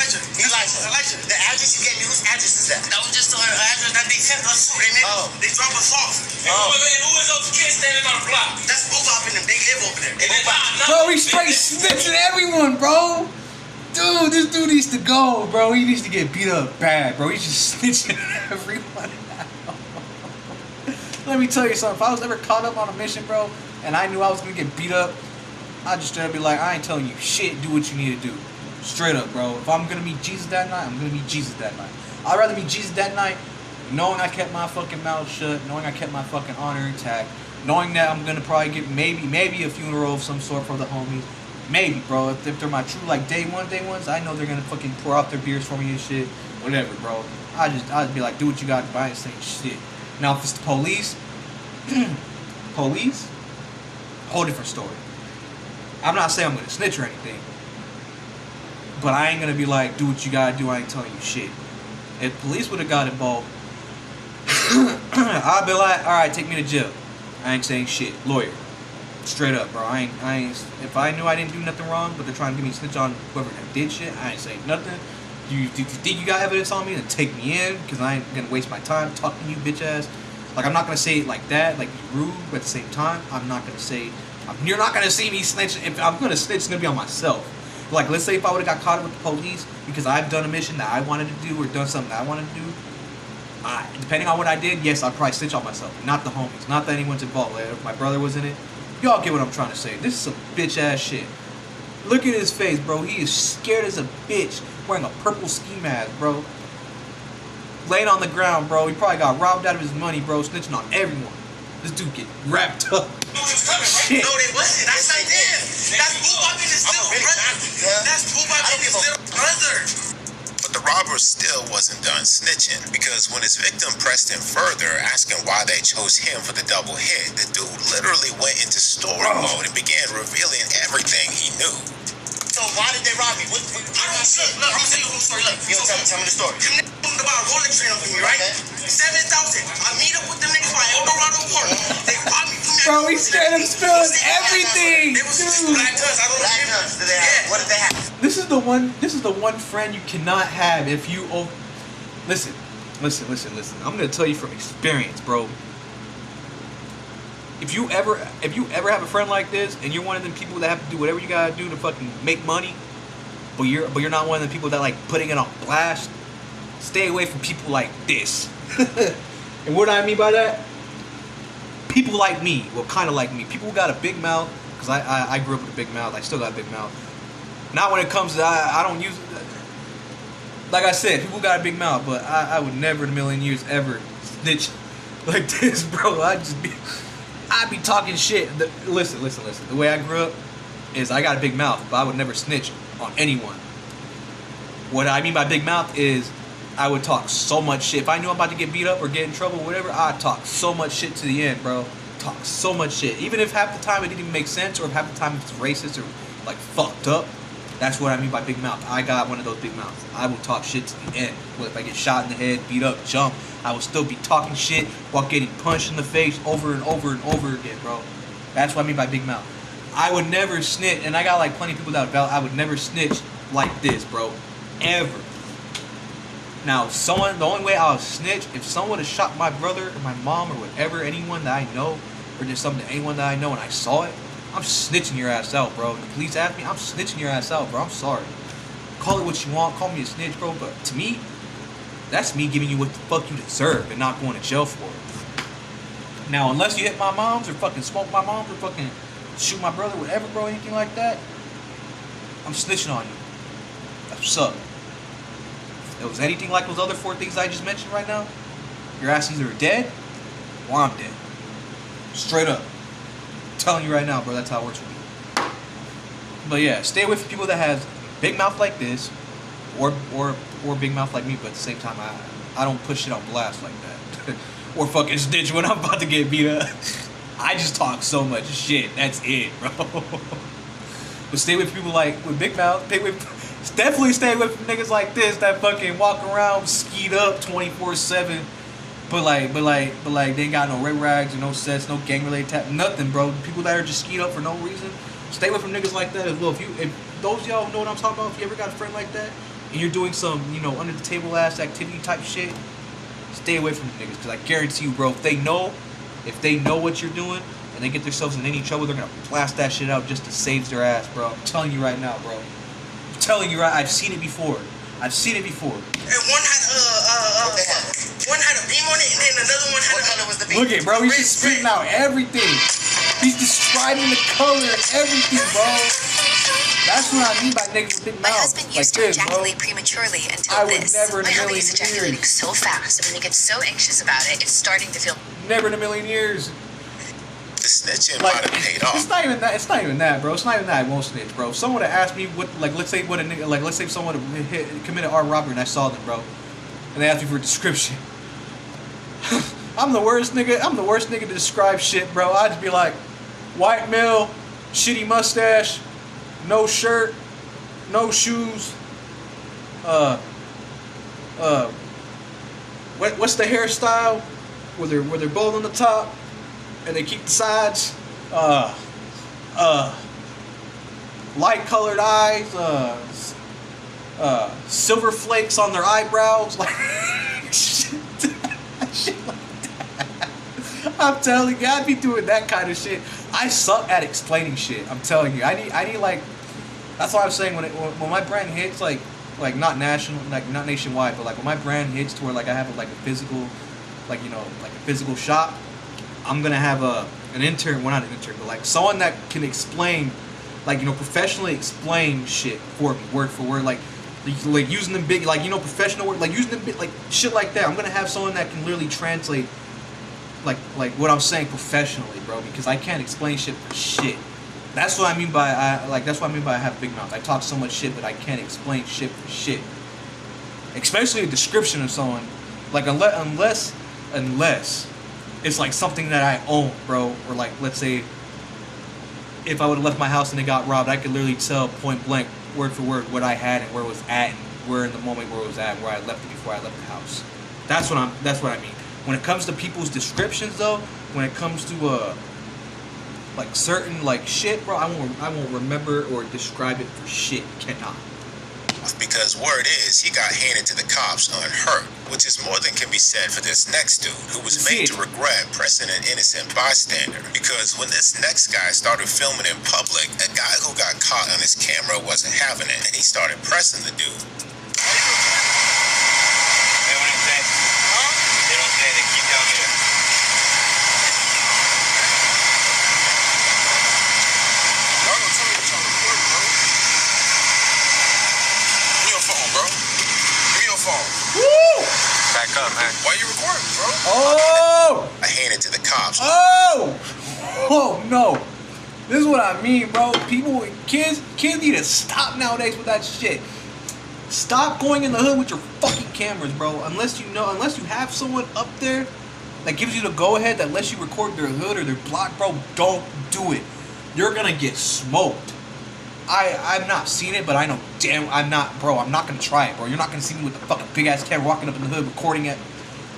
Elijah, the address you gave me, whose address is that? That was just our address that they sent us to. They dropped us off. Who is those kids standing on the block? That's Boobop and them. They live over there. Bro, he straight snitching everyone, bro. Dude, this dude needs to go, bro. He needs to get beat up bad, bro. He's just snitching everyone out. Let me tell you something. If I was ever caught up on a mission, bro, and I knew I was gonna get beat up, I'd just straight up be like, I ain't telling you shit. Do what you need to do. Straight up, bro. If I'm gonna meet Jesus that night, I'm gonna meet Jesus that night. I'd rather meet Jesus that night knowing I kept my fucking mouth shut, knowing I kept my fucking honor intact, knowing that I'm gonna probably get maybe a funeral of some sort for the homies. Maybe, bro. If they're my true, like, day ones, I know they're gonna fucking pour out their beers for me and shit. Whatever, bro. I'd be like, do what you got to do. I ain't saying shit. Now, if it's the police, whole different story. I'm not saying I'm gonna snitch or anything, but I ain't gonna be like, do what you gotta do, I ain't telling you shit. If police would have got involved, I'd be like, alright, take me to jail. I ain't saying shit. Lawyer. Straight up, bro. I ain't if I knew I didn't do nothing wrong, but they're trying to give me a snitch on whoever did shit, I ain't saying nothing. You think you got evidence on me, then take me in, because I ain't gonna waste my time talking to you, bitch ass. Like, I'm not gonna say it like that, like rude, but at the same time, I'm not gonna say, you're not gonna see me snitch. If I'm gonna snitch, it's gonna be on myself. Like, let's say if I would have got caught with the police because I've done a mission that I wanted to do or done something that I wanted to do, depending on what I did, yes, I'd probably snitch on myself. Not the homies. Not that anyone's involved. Like, if my brother was in it, y'all get what I'm trying to say. This is some bitch ass shit. Look at his face, bro. He is scared as a bitch, wearing a purple ski mask, bro. Laying on the ground, bro. He probably got robbed out of his money, bro. Snitching on everyone. This dude get wrapped up. Shit. No, they wasn't. That's not them. That's Boobop and his little brother. That's Boobop and his little brother. But the robber still wasn't done snitching, because when his victim pressed him further, asking why they chose him for the double hit, the dude literally went into story mode and began revealing everything he knew. So why did they rob me? I don't know. Look, I'm gonna tell you the whole story. Look, you tell me the story. Them niggas about a rolling train over me, right? 7,000. I meet up with them niggas by Eldorado Park. They robbed me. Bro, he straight up spilling everything. It was black guns. I don't remember. Guns. Did they have? What did they have? This is the one friend you cannot have if you listen. I'm gonna tell you from experience, bro. If you ever have a friend like this and you're one of them people that have to do whatever you gotta do to fucking make money, but you're not one of the people that like putting it on blast, stay away from people like this. And what do I mean by that? People like me, well, kind of like me. People who got a big mouth, because I grew up with a big mouth. I still got a big mouth. Not when it comes to, I don't use, like I said, people got a big mouth, but I would never in a million years ever snitch like this, bro. I'd be talking shit. Listen. The way I grew up is I got a big mouth, but I would never snitch on anyone. What I mean by big mouth is I would talk so much shit. If I knew I'm about to get beat up or get in trouble or whatever, I'd talk so much shit to the end, bro. Talk so much shit. Even if half the time it didn't even make sense, or if half the time it's racist or like fucked up. That's what I mean by big mouth. I got one of those big mouths. I will talk shit to the end. Well, if I get shot in the head, beat up, jump, I will still be talking shit while getting punched in the face over and over and over again, bro. That's what I mean by big mouth. I would never snitch, and I got like plenty of people that I would never snitch like this, bro. Ever. Now, the only way I'll snitch, if someone would have shot my brother or my mom or whatever, anyone that I know, or did something to anyone that I know and I saw it, I'm snitching your ass out, bro. If the police ask me, I'm snitching your ass out, bro. I'm sorry. Call it what you want. Call me a snitch, bro. But to me, that's me giving you what the fuck you deserve and not going to jail for it. Now, unless you hit my moms or fucking smoke my moms or fucking shoot my brother, whatever, bro, anything like that, I'm snitching on you. That's what's up. If it was anything like those other 4 things I just mentioned right now, your ass either dead or I'm dead. Straight up. I'm telling you right now, bro, that's how it works with me. But yeah, stay away from people that have big mouth like this, or big mouth like me. But at the same time, I don't push it on blast like that, or fucking snitch when I'm about to get beat up. I just talk so much shit. That's it, bro. But stay with people like with big mouth. Definitely stay with niggas like this that fucking walk around skied up 24/7. But they ain't got no red rags or no sets, no gang related tap, nothing, bro. People that are just skied up for no reason. Stay away from niggas like that as well. If those of y'all know what I'm talking about, if you ever got a friend like that and you're doing some, under the table ass activity type shit, stay away from the niggas. Cause I guarantee you, bro, if they know what you're doing and they get themselves in any trouble, they're gonna blast that shit out just to save their ass, bro. I'm telling you right now, bro. I'm telling you right. I've seen it before. And one had a beam on it, and then another one had. What color was the beam? Look at, bro. He's just spitting out everything. He's describing the color and everything, bro. That's what I mean by niggas with big mouths. My husband used to ejaculate prematurely until I would this. never in a My hubby million is ejaculating years. so fast, and when he gets so anxious about it, it's starting to feel. Never in a million years. The snitching might have paid off. It's not even that. It's not even that, bro. It's not even that I won't snitch, bro. If someone would asked me what, let's say what a nigga, let's say if someone committed armed robbery and I saw them, bro, and they asked me for a description. I'm the worst nigga to describe shit, bro. I'd just be like, white male, shitty mustache, no shirt, no shoes. What's the hairstyle? Where they're bald on the top and they keep the sides. Light colored eyes. Silver flakes on their eyebrows. Like shit like that. I'm telling you, I'd be doing that kind of shit. I suck at explaining shit. I'm telling you, I need like. That's what I'm saying. When my brand hits like not national, like not nationwide, but like when my brand hits to where like I have like a physical, like like a physical shop, I'm gonna have an intern. Well, not an intern, but like someone that can explain, like professionally explain shit for me, word for word, like using the big, like professional word, like using the big, like shit like that. I'm gonna have someone that can literally translate, like what I'm saying professionally, bro, because I can't explain shit for shit. That's what I mean by that's what I mean by I have big mouth. I talk so much shit, but I can't explain shit for shit. Especially a description of someone, like unless it's like something that I own, bro, or like let's say if I would have left my house and it got robbed, I could literally tell point blank, word for word, what I had and where it was at, and where in the moment where it was at, where I left it before I left the house. That's what I mean. When it comes to people's descriptions, though, when it comes to like certain like shit, bro, I won't remember or describe it for shit. Cannot. Because word is he got handed to the cops unhurt, which is more than can be said for this next dude who was made to regret pressing an innocent bystander. Because when this next guy started filming in public, a guy who got caught on his camera wasn't having it, and he started pressing the dude. Back up, man. Why you recording, bro? Oh! I handed to the cops. Oh no! This is what I mean, bro. Kids need to stop nowadays with that shit. Stop going in the hood with your fucking cameras, bro. Unless you have someone up there that gives you the go ahead that lets you record their hood or their block, bro. Don't do it. You're gonna get smoked. I've not seen it, but I know damn I'm not gonna try it, bro. You're not gonna see me with the fucking big ass camera walking up in the hood recording it.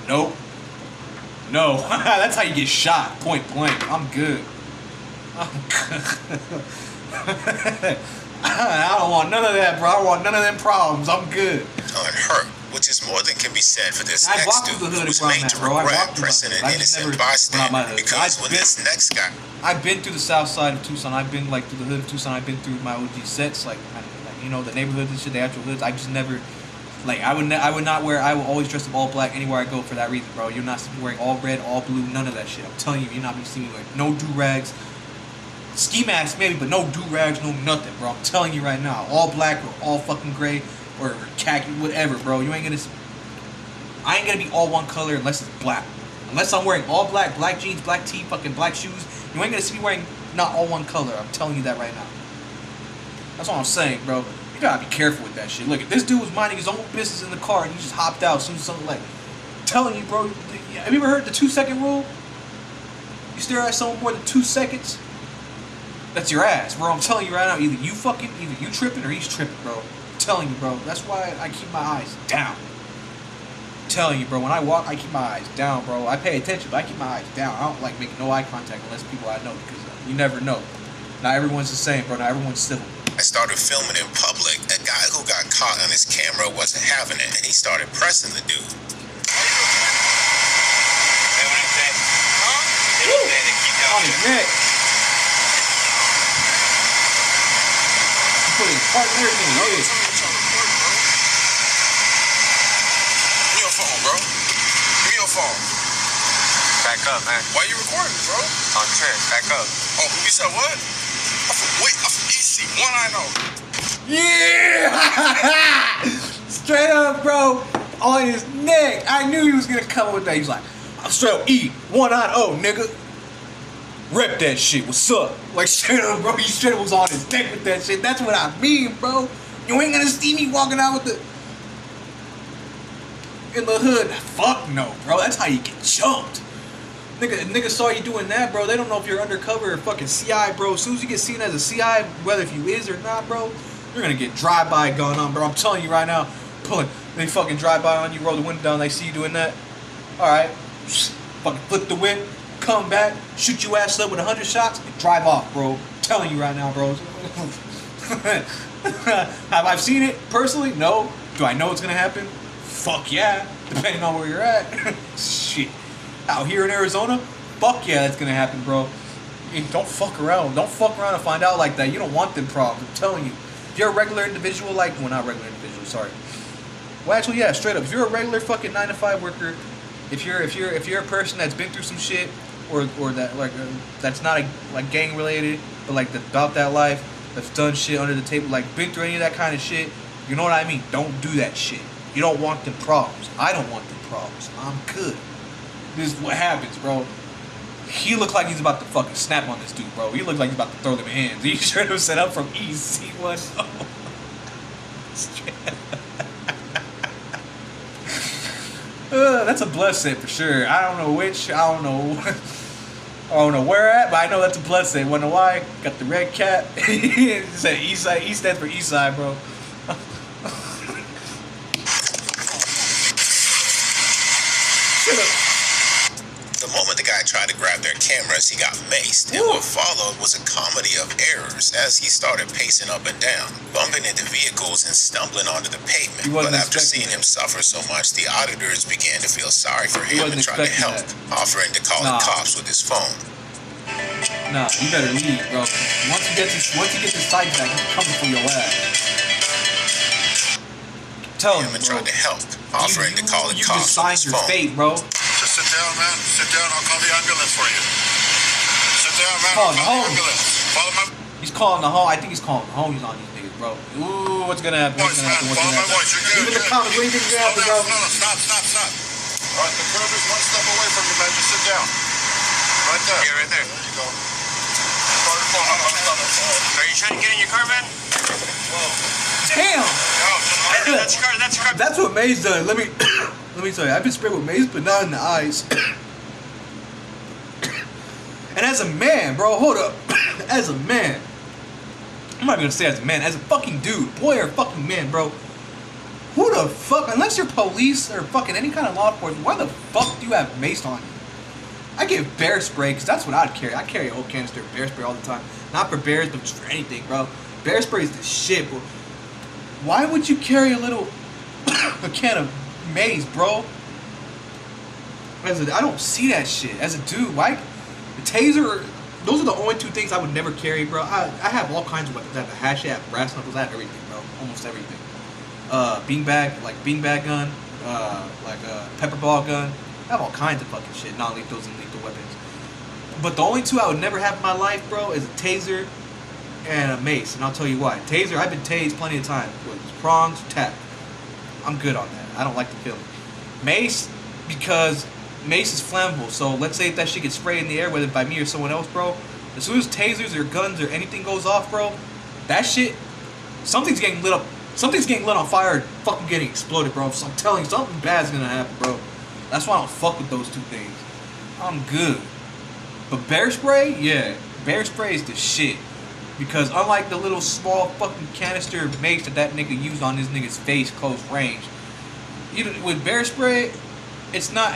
Nope. No. That's how you get shot, point blank. I'm good. I don't want none of that, bro. I don't want none of them problems. I'm good. Unhurt, which is more than can be said for this next dude who was made to regret pressing an innocent bystander. Because when this next guy... I've been through the south side of Tucson. I've been like through the hood of Tucson. I've been through my OG sets, like the neighborhoods and shit, the actual hoods. I just never, like I will always dress up all black anywhere I go for that reason, bro. You're not see me wearing all red, all blue, none of that shit. I'm telling you, you're not gonna see me wearing no do-rags. Ski mask maybe, but no do-rags, no nothing, bro. I'm telling you right now, all black or all fucking gray or khaki, whatever, bro. I ain't gonna be all one color unless it's black. Unless I'm wearing all black, black jeans, black tee, fucking black shoes. You ain't gonna see me wearing not all one color. I'm telling you that right now. That's all I'm saying, bro. You gotta be careful with that shit. Look, if this dude was minding his own business in the car and he just hopped out as soon as something like, I'm telling you, bro. Have you ever heard the 2-second rule? You stare at someone more than 2 seconds, that's your ass, bro. I'm telling you right now. Either you tripping or he's tripping, bro. I'm telling you, bro. That's why I keep my eyes down. I'm telling you, bro. When I walk, I keep my eyes down, bro. I pay attention, but I keep my eyes down. I don't like making no eye contact unless people I know, because you never know. Not everyone's the same, bro. Not everyone's civil. I started filming in public. The guy who got caught on his camera wasn't having it, and he started pressing the dude. On his neck. Put his part and everything. Give me your phone, bro. Give me your phone. Back up, man. Why you recording, bro? On trip, back up. Oh, you said what? I'm from EC. One I know. Yeah! Straight up, bro. On his neck. I knew he was gonna come with that. He's like, I'm straight up E. 190, nigga. Rep that shit. What's up? Like, straight up, bro. He straight up was on his neck with that shit. That's what I mean, bro. You ain't gonna see me walking out with the... in the hood. Fuck no, bro. That's how you get jumped. Nigga saw you doing that, bro. They don't know if you're undercover or fucking CI, bro. As soon as you get seen as a CI, whether if you is or not, bro, you're gonna get drive-by going on, bro. I'm telling you right now. Pulling. They fucking drive-by on you, roll the window down, they see you doing that. Alright. Fucking flip the whip. Come back, shoot your ass up with 100 shots, and drive off, bro. I'm telling you right now, bro. Have I seen it personally? No. Do I know it's gonna happen? Fuck yeah. Depending on where you're at. Shit. Out here in Arizona? Fuck yeah, that's gonna happen, bro. Don't fuck around. Don't fuck around and find out like that. You don't want them problems. I'm telling you. If you're a regular individual, like, well, not regular individual, sorry. Well, actually, yeah, straight up. If you're a regular fucking 9-to-5 worker, if you're a person that's been through some shit, or that like that's not like gang related, but like about that life, that's done shit under the table, like been through any of that kind of shit, you know what I mean? Don't do that shit. You don't want them problems. I don't want them problems. I'm good. This is what happens, bro. He looked like he's about to fucking snap on this dude, bro. He looked like he's about to throw them hands. He should have set up from EC1. That's a blood set for sure. I don't know which. I don't know where at, but I know that's a blood set. Wanna know why? Got the red cap. It said East Side. E stands for East Side, bro. Shut up. The moment the guy tried to grab their cameras, he got maced, and what followed was a comedy of errors as he started pacing up and down, bumping into vehicles and stumbling onto the pavement. But after seeing him suffer so much, the auditors began to feel sorry for him and tried to help, offering to call the cops with his phone. Nah, you better leave, bro. Once you get this side back, he's coming for your ass. Tell him, and tried to help, offering to call the cops with his phone. Fate, bro. Just sit down, man. Sit down. I'll call the ambulance for you. Sit down, man. Calling I'll call the ambulance. Follow my... He's calling the home. I think he's calling the homies on these niggas, bro. Ooh, what's gonna happen? What's gonna happen? What's gonna happen? Leave in the comments. What do you think is gonna happen, bro? No, stop. All right, the curb is one step away from you, man. Just sit down. Right there. Yeah, right there. There you go. Are you trying to get in your car, man? Damn. That's your car. That's your car. That's what Maze does. Let me tell you. I've been sprayed with Maze, but not in the eyes. And as a man, bro, hold up. As a man, I'm not gonna say as a man, as a fucking dude, boy or fucking man, bro. Who the fuck, unless you're police or fucking any kind of law enforcement, why the fuck do you have mace on you? I get bear spray, because that's what I'd carry. I carry a whole canister of bear spray all the time. Not for bears, but just for anything, bro. Bear spray is the shit, bro. Why would you carry a little a can of mace, bro? I don't see that shit. As a dude, why? The taser, those are the only two things I would never carry, bro. I have all kinds of weapons. I have a hatchet, I have brass knuckles, I have everything, bro. Almost everything. Beanbag gun, pepper ball gun. I have all kinds of fucking shit, non-lethals and lethal weapons. But the only two I would never have in my life, bro, is a taser and a mace. And I'll tell you why. Taser, I've been tased plenty of times. With prongs, tap. I'm good on that. I don't like the feeling. Mace, because mace is flammable. So let's say if that shit gets sprayed in the air, whether by me or someone else, bro. As soon as tasers or guns or anything goes off, bro, that shit something's getting lit up. Something's getting lit on fire and fucking getting exploded, bro. So I'm telling you, something bad's gonna happen, bro. That's why I don't fuck with those two things. I'm good. But bear spray, yeah. Bear spray is the shit. Because unlike the little small fucking canister mace that nigga used on his nigga's face close range, even with bear spray, it's not...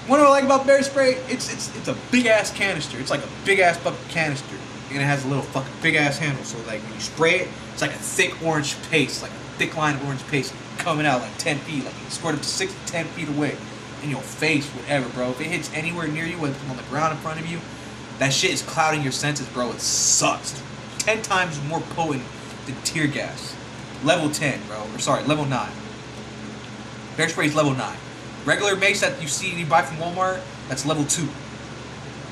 What I like about bear spray, it's a big ass canister. It's like a big ass fucking canister. And it has a little fucking big ass handle. So like when you spray it, it's like a thick orange paste, like a thick line of orange paste coming out like 10 feet. Like you squirt up to 6 to 10 feet away. In your face, whatever, bro. If it hits anywhere near you, whether it's on the ground in front of you, that shit is clouding your senses, bro. It sucks. 10 times more potent than tear gas. Level 10, bro. Or sorry, level 9. Bear spray is level 9. Regular mace that you see you buy from Walmart, that's level 2.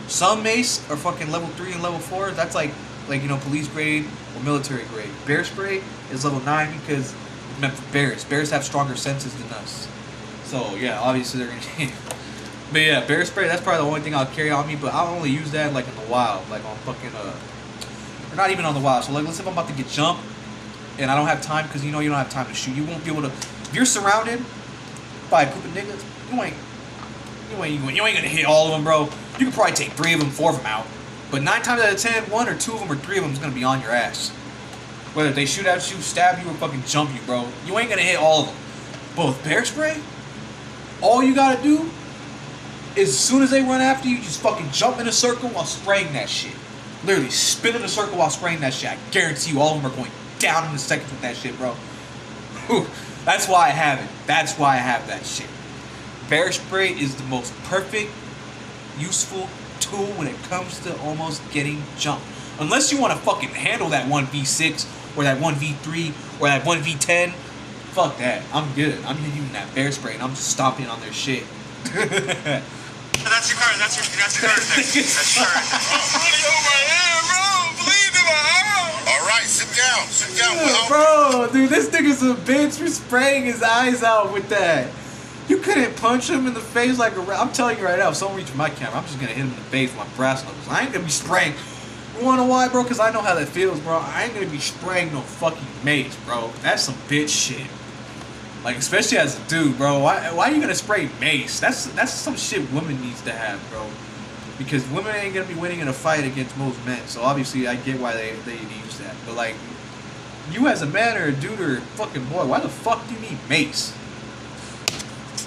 Some mace are fucking level 3 and level 4. That's like you know, police grade or military grade. Bear spray is level 9 because it's meant for bears. Bears have stronger senses than us. So yeah, obviously they're gonna. But yeah, bear spray. That's probably the only thing I'll carry on me. But I'll only use that like in the wild, like on fucking or not even on the wild. So like, let's say if I'm about to get jumped and I don't have time, because you know you don't have time to shoot. You won't be able to. If you're surrounded by a group of niggas, you ain't gonna hit all of them, bro. You can probably take 3 of them, 4 of them out. But 9 times out of 10, 1 or 2 of them or 3 of them is gonna be on your ass. Whether they shoot at you, stab you, or fucking jump you, bro. You ain't gonna hit all of them. But with bear spray, all you gotta do is as soon as they run after you, just fucking jump in a circle while spraying that shit. Literally spin in a circle while spraying that shit. I guarantee you all of them are going down in a second with that shit, bro. Whew. That's why I have it. That's why I have that shit. Bear spray is the most perfect, useful tool when it comes to almost getting jumped. Unless you want to fucking handle that 1v6 or that 1v3 or that 1v10. Fuck that. I'm good. I'm using that bear spray and I'm just stomping on their shit. That's your car. That's your car. That's your car. Running over here, bro. Bleed in my eye. All right, sit down. Sit down. Dude, bro, dude, this nigga's a bitch for spraying his eyes out with that. You couldn't punch him in the face like a... I'm telling you right now, if someone reaches my camera, I'm just gonna hit him in the face with my brass knuckles. I ain't gonna be spraying. You wanna know why, bro? Because I know how that feels, bro. I ain't gonna be spraying no fucking mace, bro. That's some bitch shit. Like, especially as a dude, bro. Why are you gonna spray mace? That's some shit women needs to have, bro. Because women ain't gonna be winning in a fight against most men. So obviously I get why they use that. But like, you as a man or a dude or a fucking boy, why the fuck do you need mace?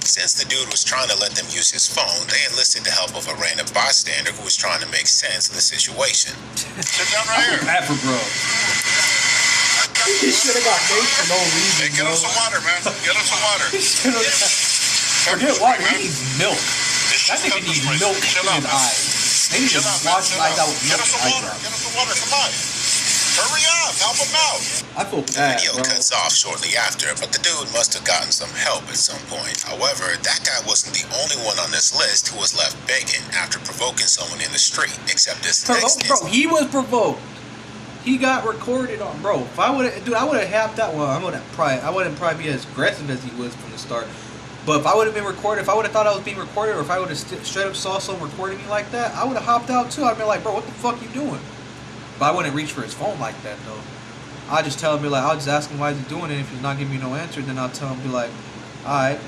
Since the dude was trying to let them use his phone, they enlisted the help of a random bystander who was trying to make sense of the situation. Sit down right here. Bad for bro. He should have got mace for no reason. Hey, get him some water, man. Get him some water. Forget water. He needs milk. That nigga needs milk in his eyes. They need to wash his eyes out with milk. Get him some water. Get him some water. Come on. Hurry up. Help him out. I feel The bad, video bro. cuts off shortly after, but the dude must have gotten some help at some point. However, that guy wasn't the only one on this list who was left begging after provoking someone in the street, except this next Bro, he was provoked. He got recorded on, bro. If I would have, dude, I would have hacked that one. I wouldn't probably be as aggressive as he was from the start. But if I would have been recorded, if I would have thought I was being recorded, or if I would have straight up saw someone recording me like that, I would have hopped out too. I'd be like, bro, what the fuck you doing? But I wouldn't reach for his phone like that though. I'll just tell him, be like, I'll just ask him why he's doing it. If he's not giving me no answer, then I'll tell him, be like, alright.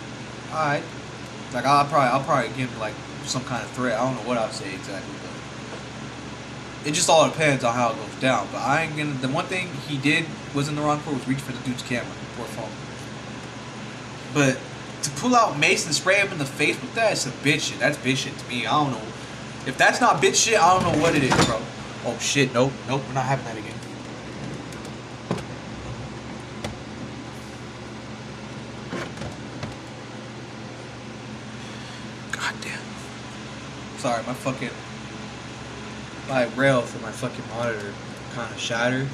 Like I'll probably give him like some kind of threat. I don't know what I'll say exactly, but it just all depends on how it goes down. But I ain't gonna. The one thing he did was in the wrong for was reach for the dude's camera or phone. But to pull out mace and spray him in the face with that, it's some bitch shit. That's bitch shit to me. I don't know. If that's not bitch shit, I don't know what it is, bro. Oh shit, nope, we're not having that again. God damn. Sorry, my rail for my fucking monitor kind of shattered.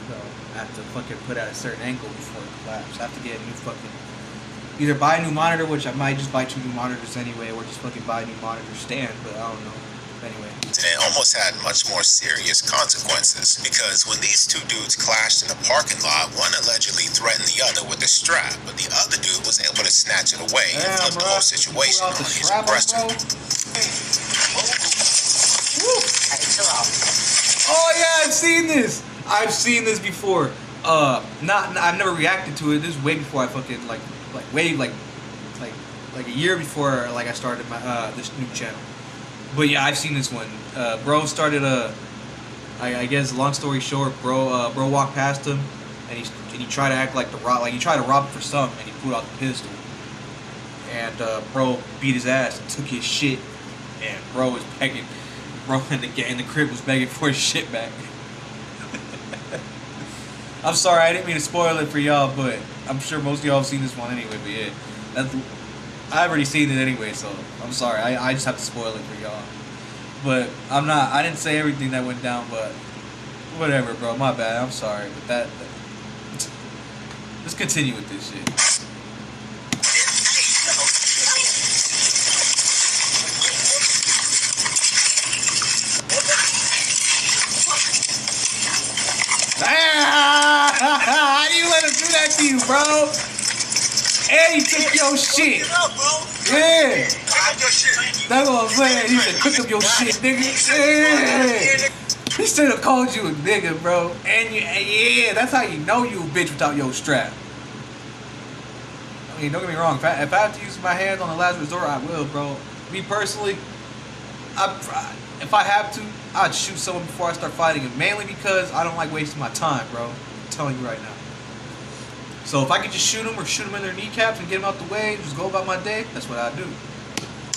So I have to fucking put at a certain angle before it collapses. I have to get a new fucking... Either buy a new monitor, which I might just buy 2 new monitors anyway, or just fucking buy a new monitor stand, but I don't know. Anyway. It almost had much more serious consequences, because when these two dudes clashed in the parking lot, one allegedly threatened the other with a strap, but the other dude was able to snatch it away and flip the whole situation on his aggressor. Oh yeah, I've seen this. I've seen this before. I've never reacted to it. This is way before I fucking like a year before like I started my this new channel. But yeah, I've seen this one. Bro started I guess long story short, bro walked past him and he tried to act like he tried to rob him for something, and he pulled out the pistol. And bro beat his ass and took his shit, and bro was begging. Bro in the crib was begging for his shit back. I'm sorry, I didn't mean to spoil it for y'all, but I'm sure most of y'all have seen this one anyway. But yeah, I've already seen it anyway, so I'm sorry. I just have to spoil it for y'all. But I didn't say everything that went down, but whatever, bro. My bad. I'm sorry, but let's continue with this shit. How do you let him do that to you, bro? And he took your shit. Yeah. That's what I'm saying. He said, cook up your shit, nigga. Yeah. He should have called you a nigga, bro. And yeah, that's how you know you a bitch without your strap. I mean, don't get me wrong. If I have to use my hands on the last resort, I will, bro. Me personally, if I have to, I'd shoot someone before I start fighting him. Mainly because I don't like wasting my time, bro. I'm telling you right now. So if I could just shoot him or shoot him in their kneecaps and get him out the way and just go about my day, that's what I'd do.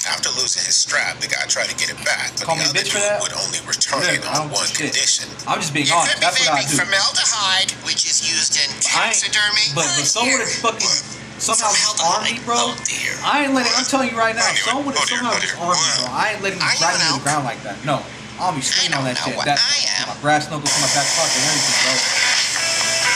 After losing his strap, the guy tried to get it back, but Call the me other bitch for dude that? would only return it on one condition. I'm just being honest. That's what I do. Formaldehyde, which is used in taxidermy. But someone would fucking somehow arm me, bro. I ain't letting. I'm telling you right now. Someone would somehow just arm me, bro. I ain't letting you drive me to the ground like that. No, I'll be swinging on that shit. That my brass knuckles in my back pocket and everything, bro.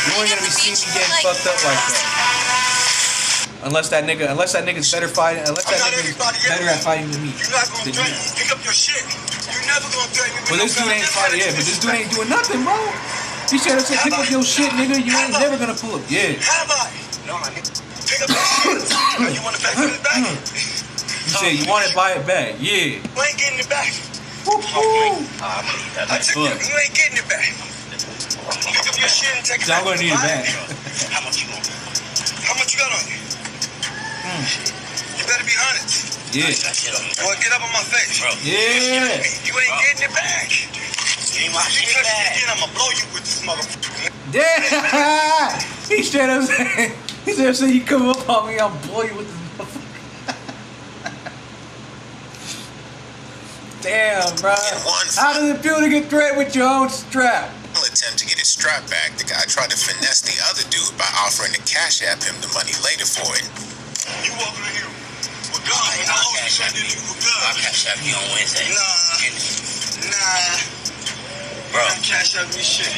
You ain't gonna be seeing me getting fucked up like that. Unless that nigga's better fighting, unless that nigga's better at fighting than me. You're not gonna threaten me. Pick up your shit. You're never gonna threaten me. But this dude ain't fighting, yeah, but this dude ain't doing nothing, bro. He said, pick up your shit, nigga, you ain't never gonna pull up. Yeah. Have I? No, I nigga. Pick up your shit. You want it back in the back? You said you want it, buy it back. Yeah. You ain't getting it back. Woo-hoo. I took it. You ain't getting it back. Pick up your shit and take it back. I'm gonna need it back. How much you want? How much you got on you? You better be honest. Yeah. Boy, get up on my face. Yeah. You ain't getting it back. Give my shit back. Again, I'm gonna blow you with this motherfucker. Yeah. He straight up saying, he said, so you come up on me, I'll blow you with this motherfucker. Damn, bro. How does it feel to get threatened with your own strap? Attempt to get his strap back, the guy tried to finesse the other dude by offering to cash app him the money later for it. You walking in here with guns. I'll cash app you on Wednesday. Nah. Bro. I'm cash up your shit.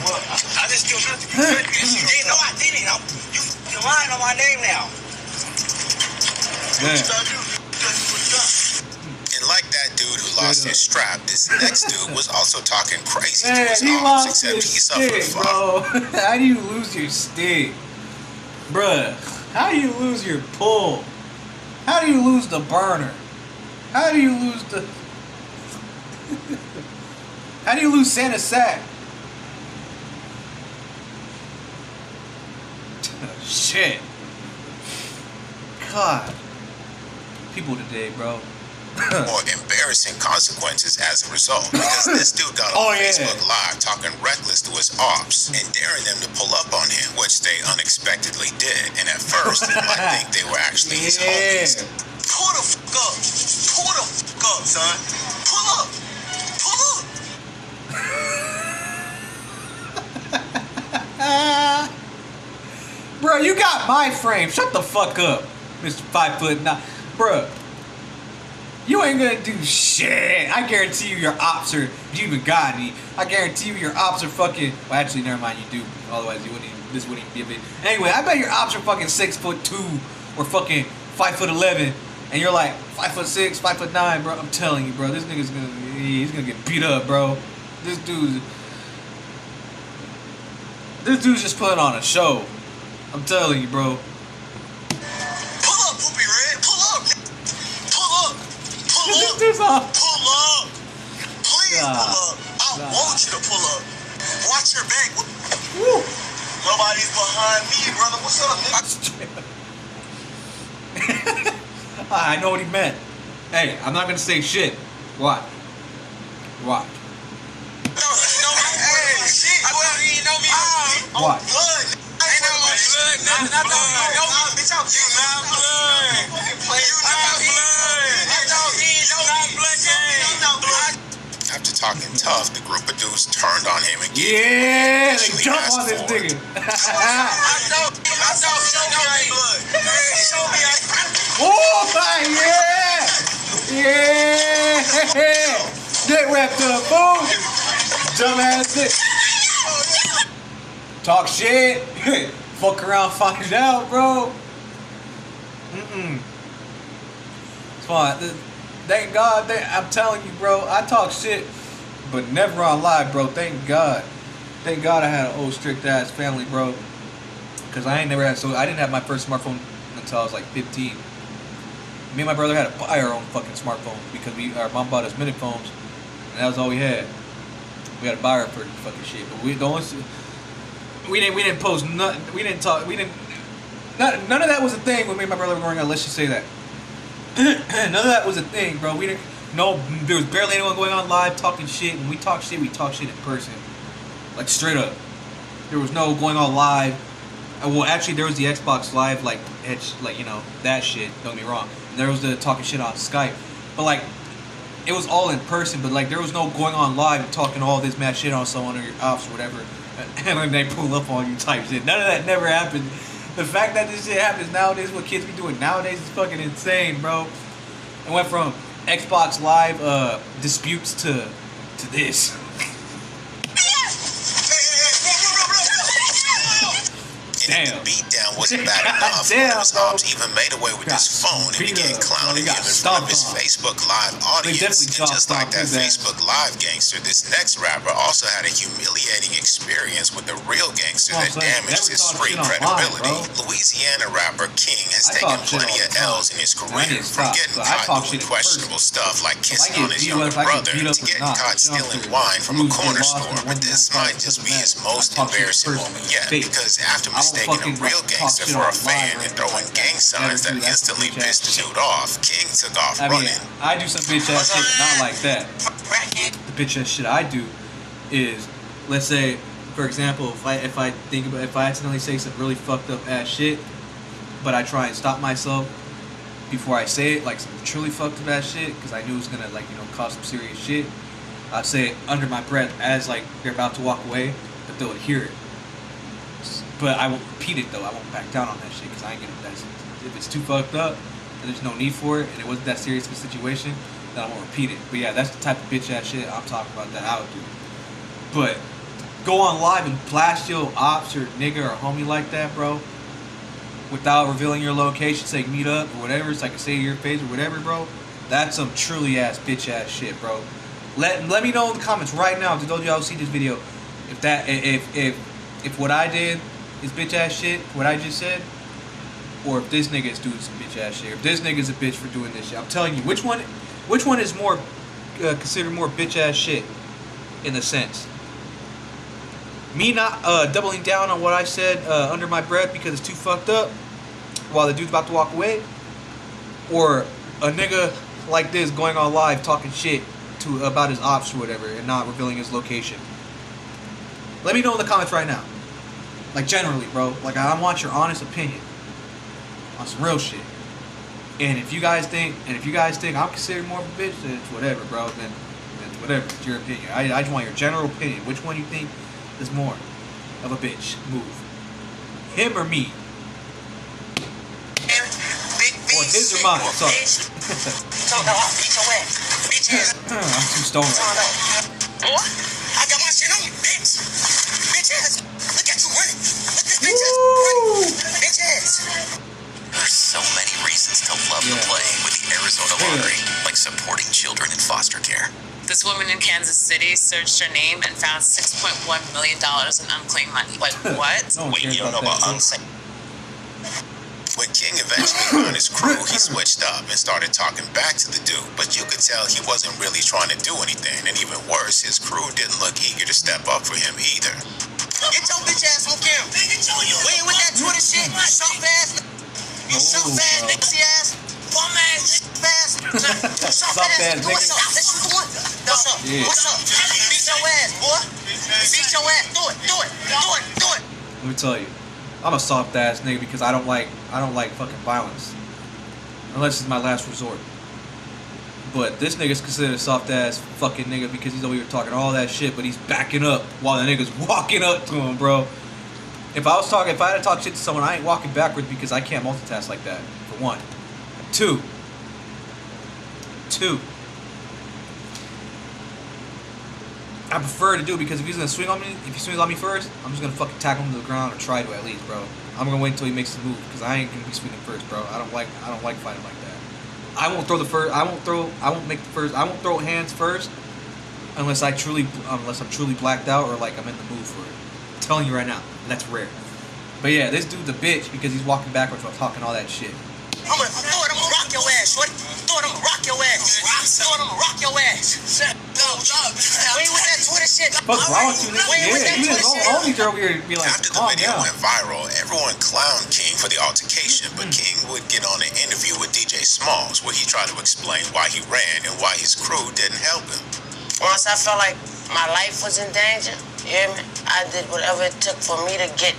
Well, I just still have to get you didn't know I did it. You're lying on my name now. And like that dude who lost his strap, this next dude was also talking crazy to his arms, except he suffered a fall. How do you lose your stick? Bruh, how do you lose your pull? How do you lose the burner? How do you lose the... How do you lose Santa Sack? Shit. God. People today, bro. More embarrassing consequences as a result, because this dude got on Facebook Live talking reckless to his ops and daring them to pull up on him, which they unexpectedly did, and at first they might think they were actually his homies. Pull the fuck up. Pull the fuck up, son. Pull up. Pull up. Bro, you got my frame. Shut the fuck up, Mr. 5'9". Bro. You ain't gonna do shit. I guarantee you your ops are, you even got me. I guarantee you your ops are fucking, well actually never mind, you do. Otherwise you wouldn't even, this wouldn't even be a bit. Anyway, I bet your ops are fucking 6'2" or fucking 5'11", and you're like 5'6", 5'9", bro. I'm telling you, bro, this nigga's he's gonna get beat up, bro. This dude's just putting on a show. I'm telling you, bro. Pull up, Poopy Red. Pull up. Pull up. Pull up. Pull up. Please pull up. I want you to pull up. Watch your back. Woo. Nobody's behind me, brother. What's up, nigga? I know what he meant. Hey, I'm not gonna say shit. Watch. Watch. No, hey, shit. You know me. Watch. Blood. I ain't no blood. Not blood. Bitch, I'm not blood. After talking tough, the group of dudes turned on him again. Yeah, they Eventually jump asked on this for it. nigga. Oh, yeah! Yeah! Get wrapped up, boom! Dumbass dick. Talk shit. Fuck around, find out, bro. It's fine. Thank God. I'm telling you, bro. I talk shit, but never on live, bro. Thank God. Thank God I had an old strict ass family, bro. Cause I ain't never had. So I didn't have my first smartphone until I was like 15. Me and my brother had to buy our own fucking smartphone because our mom bought us minute phones, and that was all we had. We had to buy our fucking shit, but we didn't post nothing. We didn't talk. None of that was a thing when me and my brother were growing up. Let's just say that. None of that was a thing, bro. There was barely anyone going on live talking shit. When we talk shit in person, like straight up. There was no going on live. Well, actually, there was the Xbox Live, like you know, that shit. Don't get me wrong. And there was the talking shit on Skype, but like, it was all in person. But like, there was no going on live and talking all this mad shit on someone or your ops or whatever, and then they pull up on you type shit. None of that never happened. The fact that this shit happens nowadays, what kids be doing nowadays, is fucking insane, bro. It went from Xbox Live disputes to this. And if the beatdown wasn't bad enough, one of his ops even made away with his phone and began clowning him in front of his Facebook Live audience. And just like that Facebook Live gangster, this next rapper also had a humiliating experience with a real gangster that damaged his street credibility. Louisiana rapper King has taken plenty of L's in his career, from getting caught doing questionable stuff like kissing on his younger brother to getting caught stealing wine from a corner store. But this might just be his most embarrassing moment yet, because after mistaking a real gangster for a fan and throwing gang signs that instantly pissed the dude off, King took off running. I do some bitch ass shit, but not like that. The bitch ass shit I do is, let's say, for example, if I accidentally say some really fucked up ass shit, but I try and stop myself before I say it, like some truly fucked up ass shit, because I knew it was gonna, like, you know, cause some serious shit. I'd say it under my breath as like they're about to walk away, but they would hear it. But I won't repeat it though. I won't back down on that shit because I ain't gonna. If it's too fucked up and there's no need for it and it wasn't that serious of a situation, then I won't repeat it. But yeah, that's the type of bitch ass shit I'm talking about that I would do. But go on live and blast your ops or nigga or homie like that, bro, without revealing your location, say meet up or whatever, so I can say your face or whatever, bro. That's some truly ass bitch ass shit, bro. Let me know in the comments right now if those of y'all see this video if what I did is bitch ass shit, what I just said, or if this nigga is doing some bitch ass shit, or if this nigga's a bitch for doing this shit. I'm telling you, which one is more considered more bitch ass shit in the sense? Me not doubling down on what I said under my breath because it's too fucked up while the dude's about to walk away, or a nigga like this going on live talking shit about his ops or whatever and not revealing his location. Let me know in the comments right now. Like, generally, bro. Like, I want your honest opinion on some real shit. And if you guys think I'm considered more of a bitch, then it's whatever, bro. Then it's whatever. It's your opinion. I just want your general opinion. Which one you think is more of a bitch move? Him or me? Or his or mine? Sorry. I'm too stoned right now. I got my shit on, bitch. Bitch ass. Look at you running. Look at this bitch ass running. Bitch ass. There's so many reasons to love the play with the Arizona Lottery, like supporting children in foster care. This woman in Kansas City searched her name and found $6.1 million in unclaimed money. Like, what? Wait, you don't know about unclaimed? When King eventually found his crew, he switched up and started talking back to the dude, but you could tell he wasn't really trying to do anything, and even worse, his crew didn't look eager to step up for him either. Get your bitch ass on camera. We ain't with that Twitter shit. Soft ass. You soft ass nigga ass. Bum ass fast. Soft ass. What's up? Let's do it. What's up? What's up? Beat your ass, boy. Beat your ass. Do it. Do it. Do it. Do it. Let me tell you, I'm a soft ass nigga because I don't like fucking violence, unless it's my last resort. But this nigga's considered a soft ass fucking nigga because he's over here talking all that shit, but he's backing up while the nigga's walking up to him, bro. If I had to talk shit to someone, I ain't walking backwards because I can't multitask like that. For one, two. I prefer to do it because if he's gonna swing on me, if he swings on me first, I'm just gonna fucking tackle him to the ground or try to at least, bro. I'm gonna wait until he makes the move because I ain't gonna be swinging first, bro. I don't like fighting like that. I won't throw the first. I won't make the first. I won't throw hands first unless I'm truly blacked out or like I'm in the mood for it. I'm telling you right now, that's rare. But yeah, this dude's a bitch because he's walking backwards while talking all that shit. I'm gonna throw it, I'm gonna rock your ass, shorty. Throw it, I'm gonna rock your ass. Throw it, I'm gonna rock your ass. We ain't with that Twitter shit. What's wrong with you, nigga? Yeah, you just homies are over here be like, After the video went viral, everyone clowned King for the altercation, but King would get on an interview with DJ Smalls where he tried to explain why he ran and why his crew didn't help him. Once I felt like my life was in danger, you hear me? I did whatever it took for me to get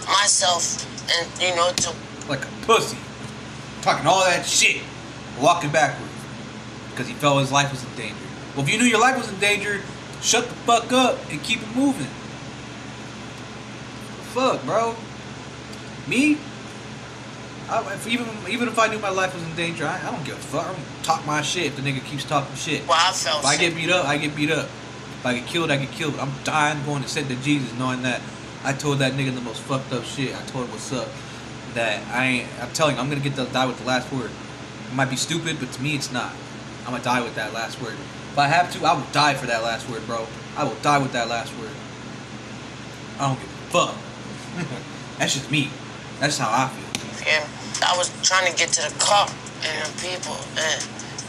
myself and, you know, to... Like a pussy. Talking all that shit. Walking backwards. Because he felt his life was in danger. Well, if you knew your life was in danger, shut the fuck up and keep it moving. Fuck, bro. Me? Even if I knew my life was in danger, I don't give a fuck. I'm gonna talk my shit if the nigga keeps talking shit. Well, I felt if I get beat up, I get beat up. If I get killed, I get killed. I'm dying going to send to Jesus knowing that I told that nigga the most fucked up shit. I told him what's up. That I'm telling you, I'm gonna get to die with the last word. It might be stupid, but to me it's not. I'm gonna die with that last word. If I have to, I will die for that last word, bro. I will die with that last word. I don't give a fuck. That's just me. That's how I feel. Yeah, I was trying to get to the car and the people, and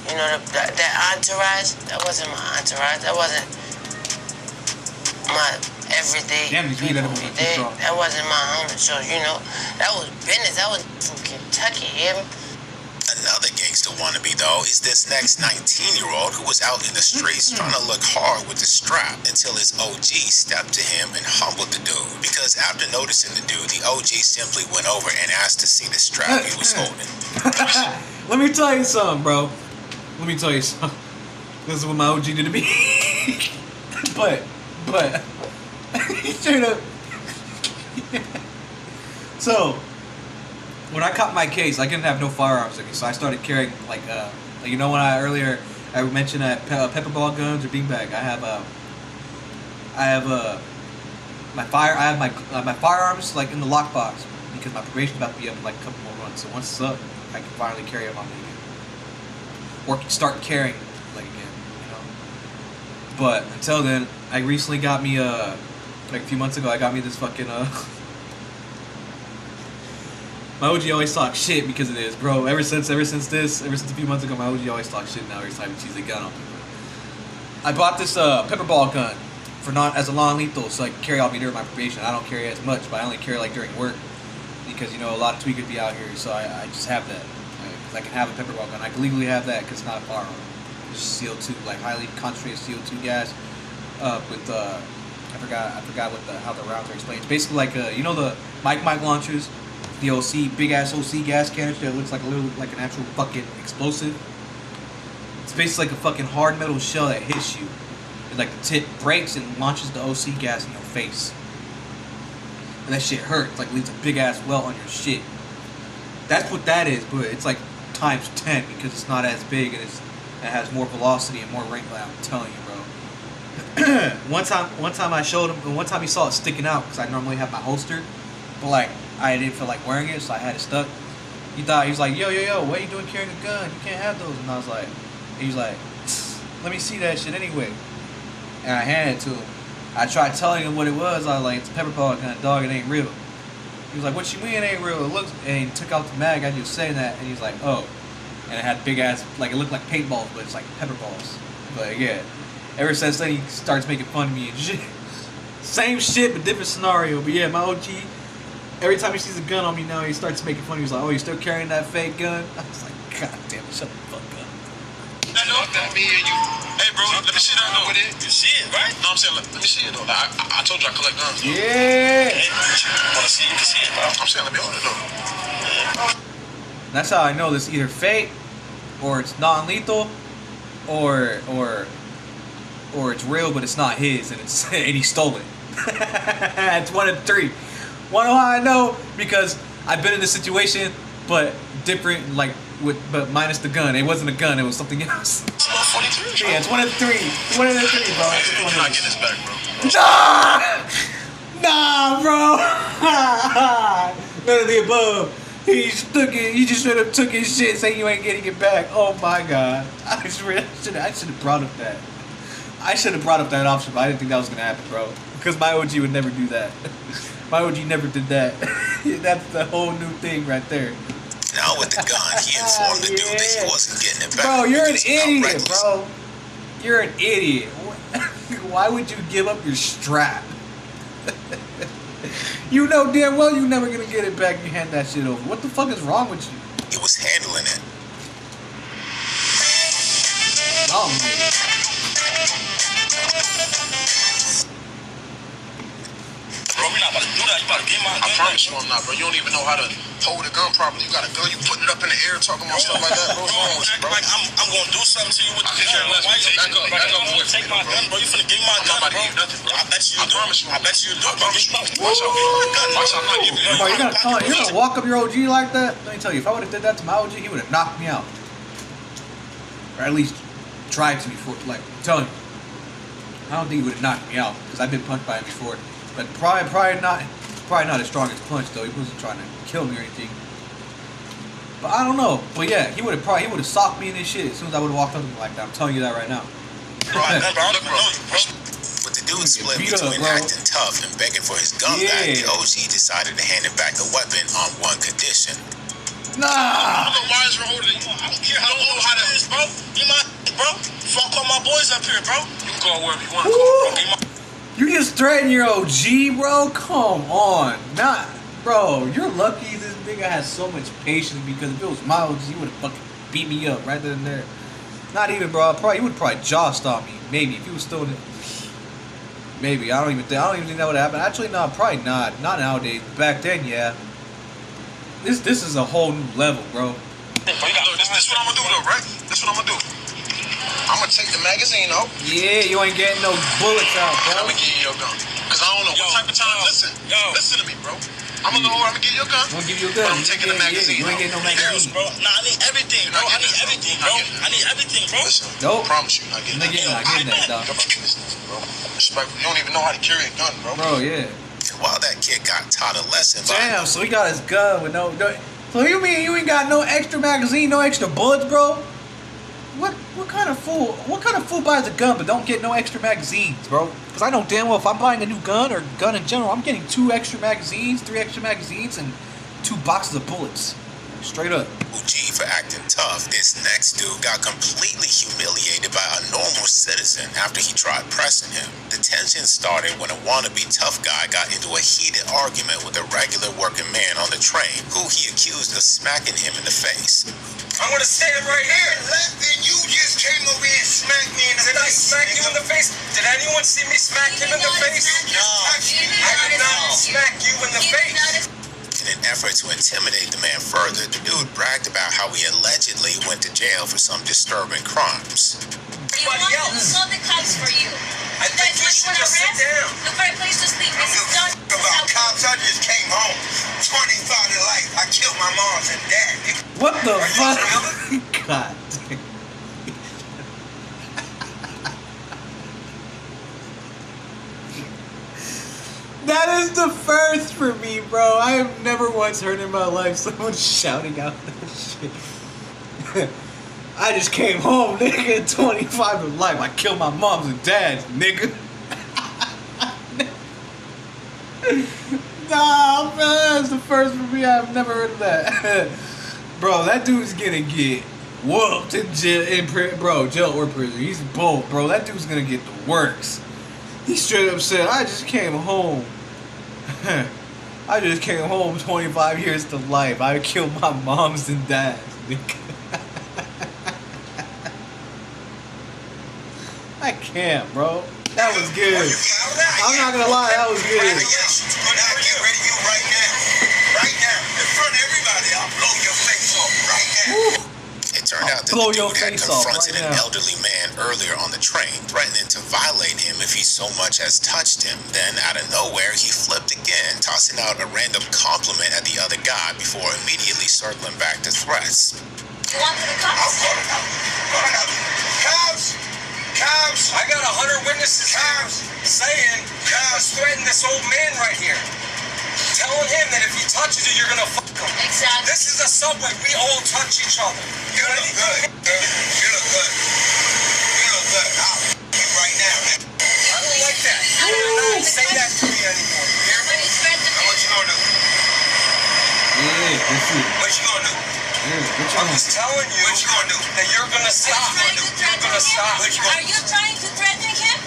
you know that entourage. That wasn't my entourage. That wasn't my everyday people. That wasn't my homies. So you know, that was business. That was from Kentucky. You hear me? Another gangster wannabe, though, is this next 19-year-old who was out in the streets trying to look hard with the strap until his OG stepped to him and humbled the dude. Because after noticing the dude, the OG simply went over and asked to see the strap he was holding. Let me tell you something, bro. Let me tell you something. This is what my OG did to me. but, straight up. So, when I caught my case, I didn't have no firearms with me, so I started carrying like you know when I mentioned that pepper ball guns or beanbag. I have my firearms like in the lockbox because my probation's about to be up in like a couple more months. So once it's up, I can finally carry them on me again, or start carrying like again, you know. But until then, I recently got me like a few months ago, I got me this fucking my OG always talks shit because of this, bro. Ever since a few months ago, my OG always talks shit now every time he sees a gun on me. I bought this pepper ball gun as a non-lethal so I can carry all me during my probation. I don't carry as much, but I only carry like during work because, you know, a lot of tweakers be out here, so I just have that. Because I can have a pepper ball gun. I can legally have that because it's not a firearm. It's just CO2, like highly concentrated CO2 gas with I forgot how the rounds are explained. It's basically like you know the mic launchers. The OC, big ass OC gas canister that looks like like an actual fucking explosive. It's basically like a fucking hard metal shell that hits you. And like the tip breaks and launches the OC gas in your face. And that shit hurts, like leaves a big ass welt on your shit. That's what that is, but it's like times 10 because it's not as big and it has more velocity and more range. I'm telling you, bro. one time I showed him, and one time he saw it sticking out because I normally have my holster, but like I didn't feel like wearing it, so I had it stuck. He was like, yo, what are you doing carrying a gun? You can't have those. And I was like, he was like, let me see that shit anyway. And I handed it to him. I tried telling him what it was. I was like, it's a pepper ball gun, dog, it ain't real. He was like, what you mean it ain't real? It looks, and he took out the mag. I just saying that, and he's like, oh. And it had big ass, like it looked like paintballs, but it's like pepper balls. But yeah, ever since then he starts making fun of me and shit. Same shit, but different scenario. But yeah, my OG, every time he sees a gun on me now, he starts making fun of me. He's like, oh, you still carrying that fake gun? I was like, God damn it, shut the fuck up. I know that me and you. Hey, bro, let me see that though. You see it, right? No, I'm saying, let me see it though. Like, I told you I collect guns. Though. Yeah. Hey, you wanna see it? You can see it, bro. I'm saying, let me hold it though. That's how I know this either fake, or it's non-lethal, or it's real, but it's not his, and it's and he stole it. It's one of the three. Wanna know how I know? Because I've been in this situation, but different, like but minus the gun. It wasn't a gun. It was something else. It's about 43. Yeah, it's one of the three. One of the three, bro. You're not getting this back, bro. Nah, bro. None of the above. He took it. He just should have took his shit, saying you ain't getting it back. Oh my god. I should have brought up that. I should have brought up that option, but I didn't think that was gonna happen, bro. Because my OG would never do that. My OG never did that. That's the whole new thing right there. Now with the gun, he informed the dude that he wasn't getting it back. Bro, you're an because of how idiot, reckless- bro. You're an idiot. Why would you give up your strap? You know damn well you're never gonna get it back. You hand that shit over. What the fuck is wrong with you? He was handling it. Wrong with you? Bro, we not about to do that. You about to get my gun. I promise you I'm not, bro. You don't even know how to hold a gun properly. You got a gun, you putting it up in the air, talking about stuff like that. Bro, what's wrong with you, bro? Like I'm gonna do something to you with the gun. Why you Back up, back up, gonna take my gun, bro? You finna give me my gun, bro. I bet you do. I promise you. I bet you do, bro. Watch out, watch out, I'm not giving you Bro, you're gonna walk up your OG like that? Let me tell you, if I would have did that to my OG, he would have knocked me out. Or at least tried to before. Like, I'm telling you. I don't think he would have knocked me out, because I've been punched by him before. But probably not his strongest punch though. He wasn't trying to kill me or anything. But I don't know. But yeah, he would have socked me in this shit as soon as I would have walked up to him like that. I'm telling you that right now. With the dude split between acting tough and begging for his gun back, the OG decided to hand him back the weapon on one condition. Nah! Why is you holding it? I don't care how that is, bro. You my bro. Before I call my boys up here, bro. You can call wherever you want to call, bro. You just threatened your OG, bro? Come on. Bro, you're lucky this nigga has so much patience, because if it was my OG, he would have fucking beat me up right then and there. Not even, bro. He would probably jaw stomp me. Maybe, if he was still in it. Maybe. I don't even think that would happen. Actually, no, probably not. Not nowadays. Back then, yeah. This is a whole new level, bro. This what I'm gonna do though, right? This what I'm gonna do. I'm gonna take the magazine out. Yeah, you ain't getting no bullets out, bro. I'm gonna give you your gun. Cause I don't know what type of time. Listen to me, bro. I'm gonna give you your gun. I'm gonna give you a gun. But I'm taking the magazine. You ain't getting no magazine, bro. Nah, I need everything, bro. I need everything, bro. Listen, nope. I promise you, you're not getting that. Not getting that, dog. Bro. Respectful. You don't even know how to carry a gun, bro. Bro, yeah. And while that kid got taught a lesson by Damn, so he got his gun with no. So you mean you ain't got no extra magazine, no extra bullets, bro? What kind of fool buys a gun but don't get no extra magazines, bro? Because I know damn well if I'm buying a new gun or gun in general, I'm getting 2 extra magazines, 3 extra magazines, and 2 boxes of bullets. Straight up. OG for acting tough, this next dude got completely humiliated by a normal citizen after he tried pressing him. The tension started when a wannabe tough guy got into a heated argument with a regular working man on the train, who he accused of smacking him in the face. I'm gonna stand right here. And you just came over here and smacked me in the face. Did I smack you in the face? Did anyone see me smack him in the face? No. I did not smack you in the face. In an effort to intimidate the man further, the dude bragged about how he allegedly went to jail for some disturbing crimes. Everybody else. Call the cops for you. I think you should just sit down. Look for a place to sleep. This is done. About cops, I just came home. 25 to life. I killed my moms and dad. What the fuck? God damn. That is the first for me, bro. I have never once heard in my life someone shouting out that shit. I just came home, nigga, 25 to life. I killed my moms and dads, nigga. Nah, That's the first for me. I've never heard of that. Bro, that dude's gonna get whooped in jail, jail or prison. He's both, bro. That dude's gonna get the works. He straight up said, I just came home. I just came home 25 years to life. I killed my moms and dads. I can't, bro. That was good. I'm not gonna lie, that was good. Get ready, you right now. Right now. In front of everybody, I'll blow your face off right now. It turned out that the dude had confronted an elderly man earlier on the train, threatening to violate him if he so much as touched him. Then, out of nowhere, he flipped again, tossing out a random compliment at the other guy before immediately circling back to threats. You want the cops? Cops! Cops! I got 100 witnesses saying cops threatened this old man right here. Telling him that if he touches you, you're gonna fuck him. Exactly. This is a subway. We all touch each other. You look good. You look good. You look good. I'll you right now. I don't like that. You will not say that to me anymore. You hear me? Now what you gonna do? Yeah, that's it. What you gonna do? Yeah, I'm just telling you. What you gonna do? That you're gonna stop. You're gonna stop. What you gonna Are you trying to threaten him?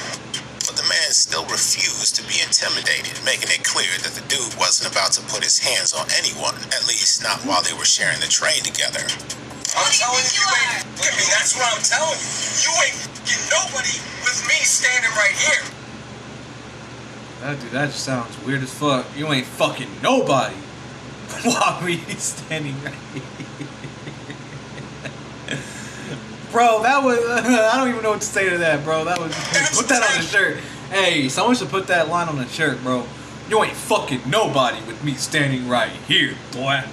But the man still refused to be intimidated, making it clear that the dude wasn't about to put his hands on anyone, at least not while they were sharing the train together. I'm telling you, you ain't fucking me. That's what I'm telling you. You ain't fucking nobody with me standing right here. That just sounds weird as fuck. You ain't fucking nobody while we standing right here. Bro, that was, I don't even know what to say to that, bro. That was, put that on the shirt. Hey, someone should put that line on the shirt, bro. You ain't fucking nobody with me standing right here, boy.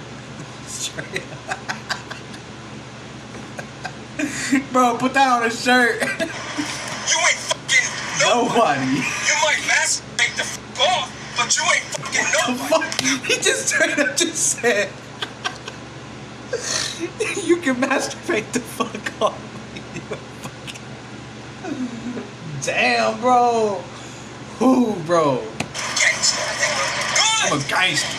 Bro, put that on a shirt. You ain't fucking Nobody. You might masturbate the fuck off, but you ain't fucking nobody. He just straight up just said, you can masturbate the fuck off. Damn, bro. Who, bro? Gangster. I'm a gangster.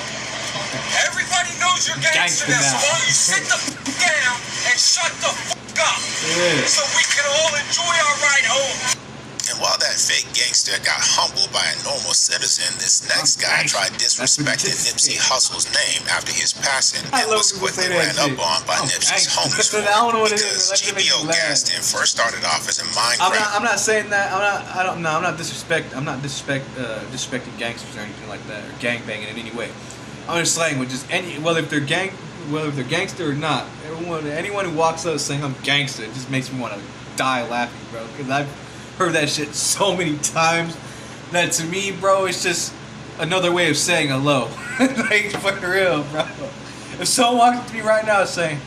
Everybody knows you're gangster now, so why don't you sit the fuck down and shut the fuck up? Yeah. So we can all enjoy our ride home. And while that fake gangster got humbled by a normal citizen, this next guy tried disrespecting Nipsey Hussle's name after his passing and was quickly ran up on by Nipsey's homies for it, because GBO Gaston first started off as a Minecraft. I'm not saying that. I'm not disrespecting gangsters or anything like that, or gangbanging in any way. I'm just saying, with just whether if they're gangster or not, anyone who walks up saying I'm gangster, it just makes me want to die laughing, bro. Because I've heard that shit so many times that to me, bro, it's just another way of saying hello. Like, for real, bro. If someone walks up to me right now saying,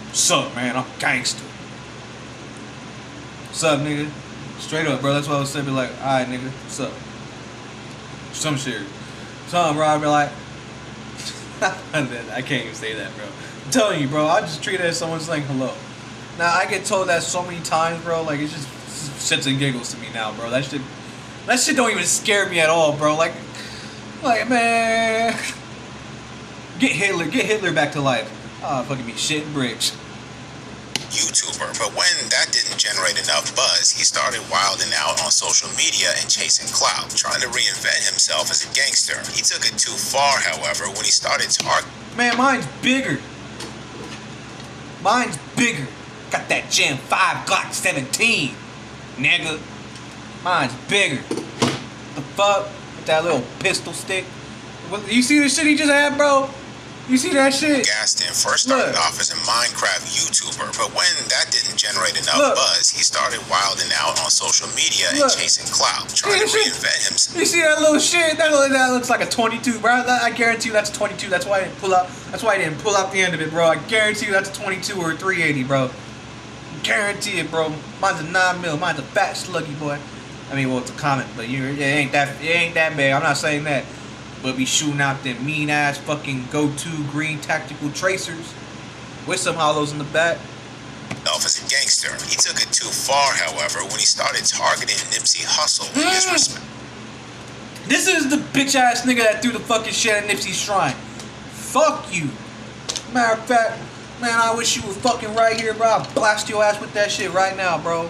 "What's up, man? I'm gangster." What's up, nigga? Straight up, bro. That's what I would say. Be like, "Alright, nigga. What's up?" Some shit. Bro, I'd be like, I can't even say that, bro. I'm telling you, bro. I just treat it as someone saying hello. Now, I get told that so many times, bro. Like, it's just shits and giggles to me now, bro. That shit don't even scare me at all, bro. Like man, get Hitler back to life. Fucking me shit and bricks. YouTuber, but when that didn't generate enough buzz, he started wilding out on social media and chasing clout, trying to reinvent himself as a gangster. He took it too far, however, when he started targeting. Man, mine's bigger. Mine's bigger. Got that Gen 5 Glock 17. Nigga, mine's bigger. The fuck? With that little pistol stick. You see the shit he just had, bro? You see that shit? Gaston first started off as a Minecraft YouTuber, but when that didn't generate enough buzz, he started wilding out on social media and chasing clout, trying to reinvent himself. You see that little shit? That looks like a 22, bro. I guarantee you that's a 22. That's why I didn't pull out. That's why I didn't pull out the end of it, bro. I guarantee you that's a 22 or a 380, bro. Guarantee it, bro. Mine's a 9mm. Mine's a fat sluggy boy. I mean, well, it's a comment, but it ain't that bad. I'm not saying that. But be shooting out them mean ass fucking go-to green tactical tracers with some hollows in the back. As a gangster, he took it too far, however, when he started targeting Nipsey Hussle. This is the bitch ass nigga that threw the fucking shit at Nipsey's shrine. Fuck you. Matter of fact, man, I wish you were fucking right here, bro. I'll blast your ass with that shit right now, bro.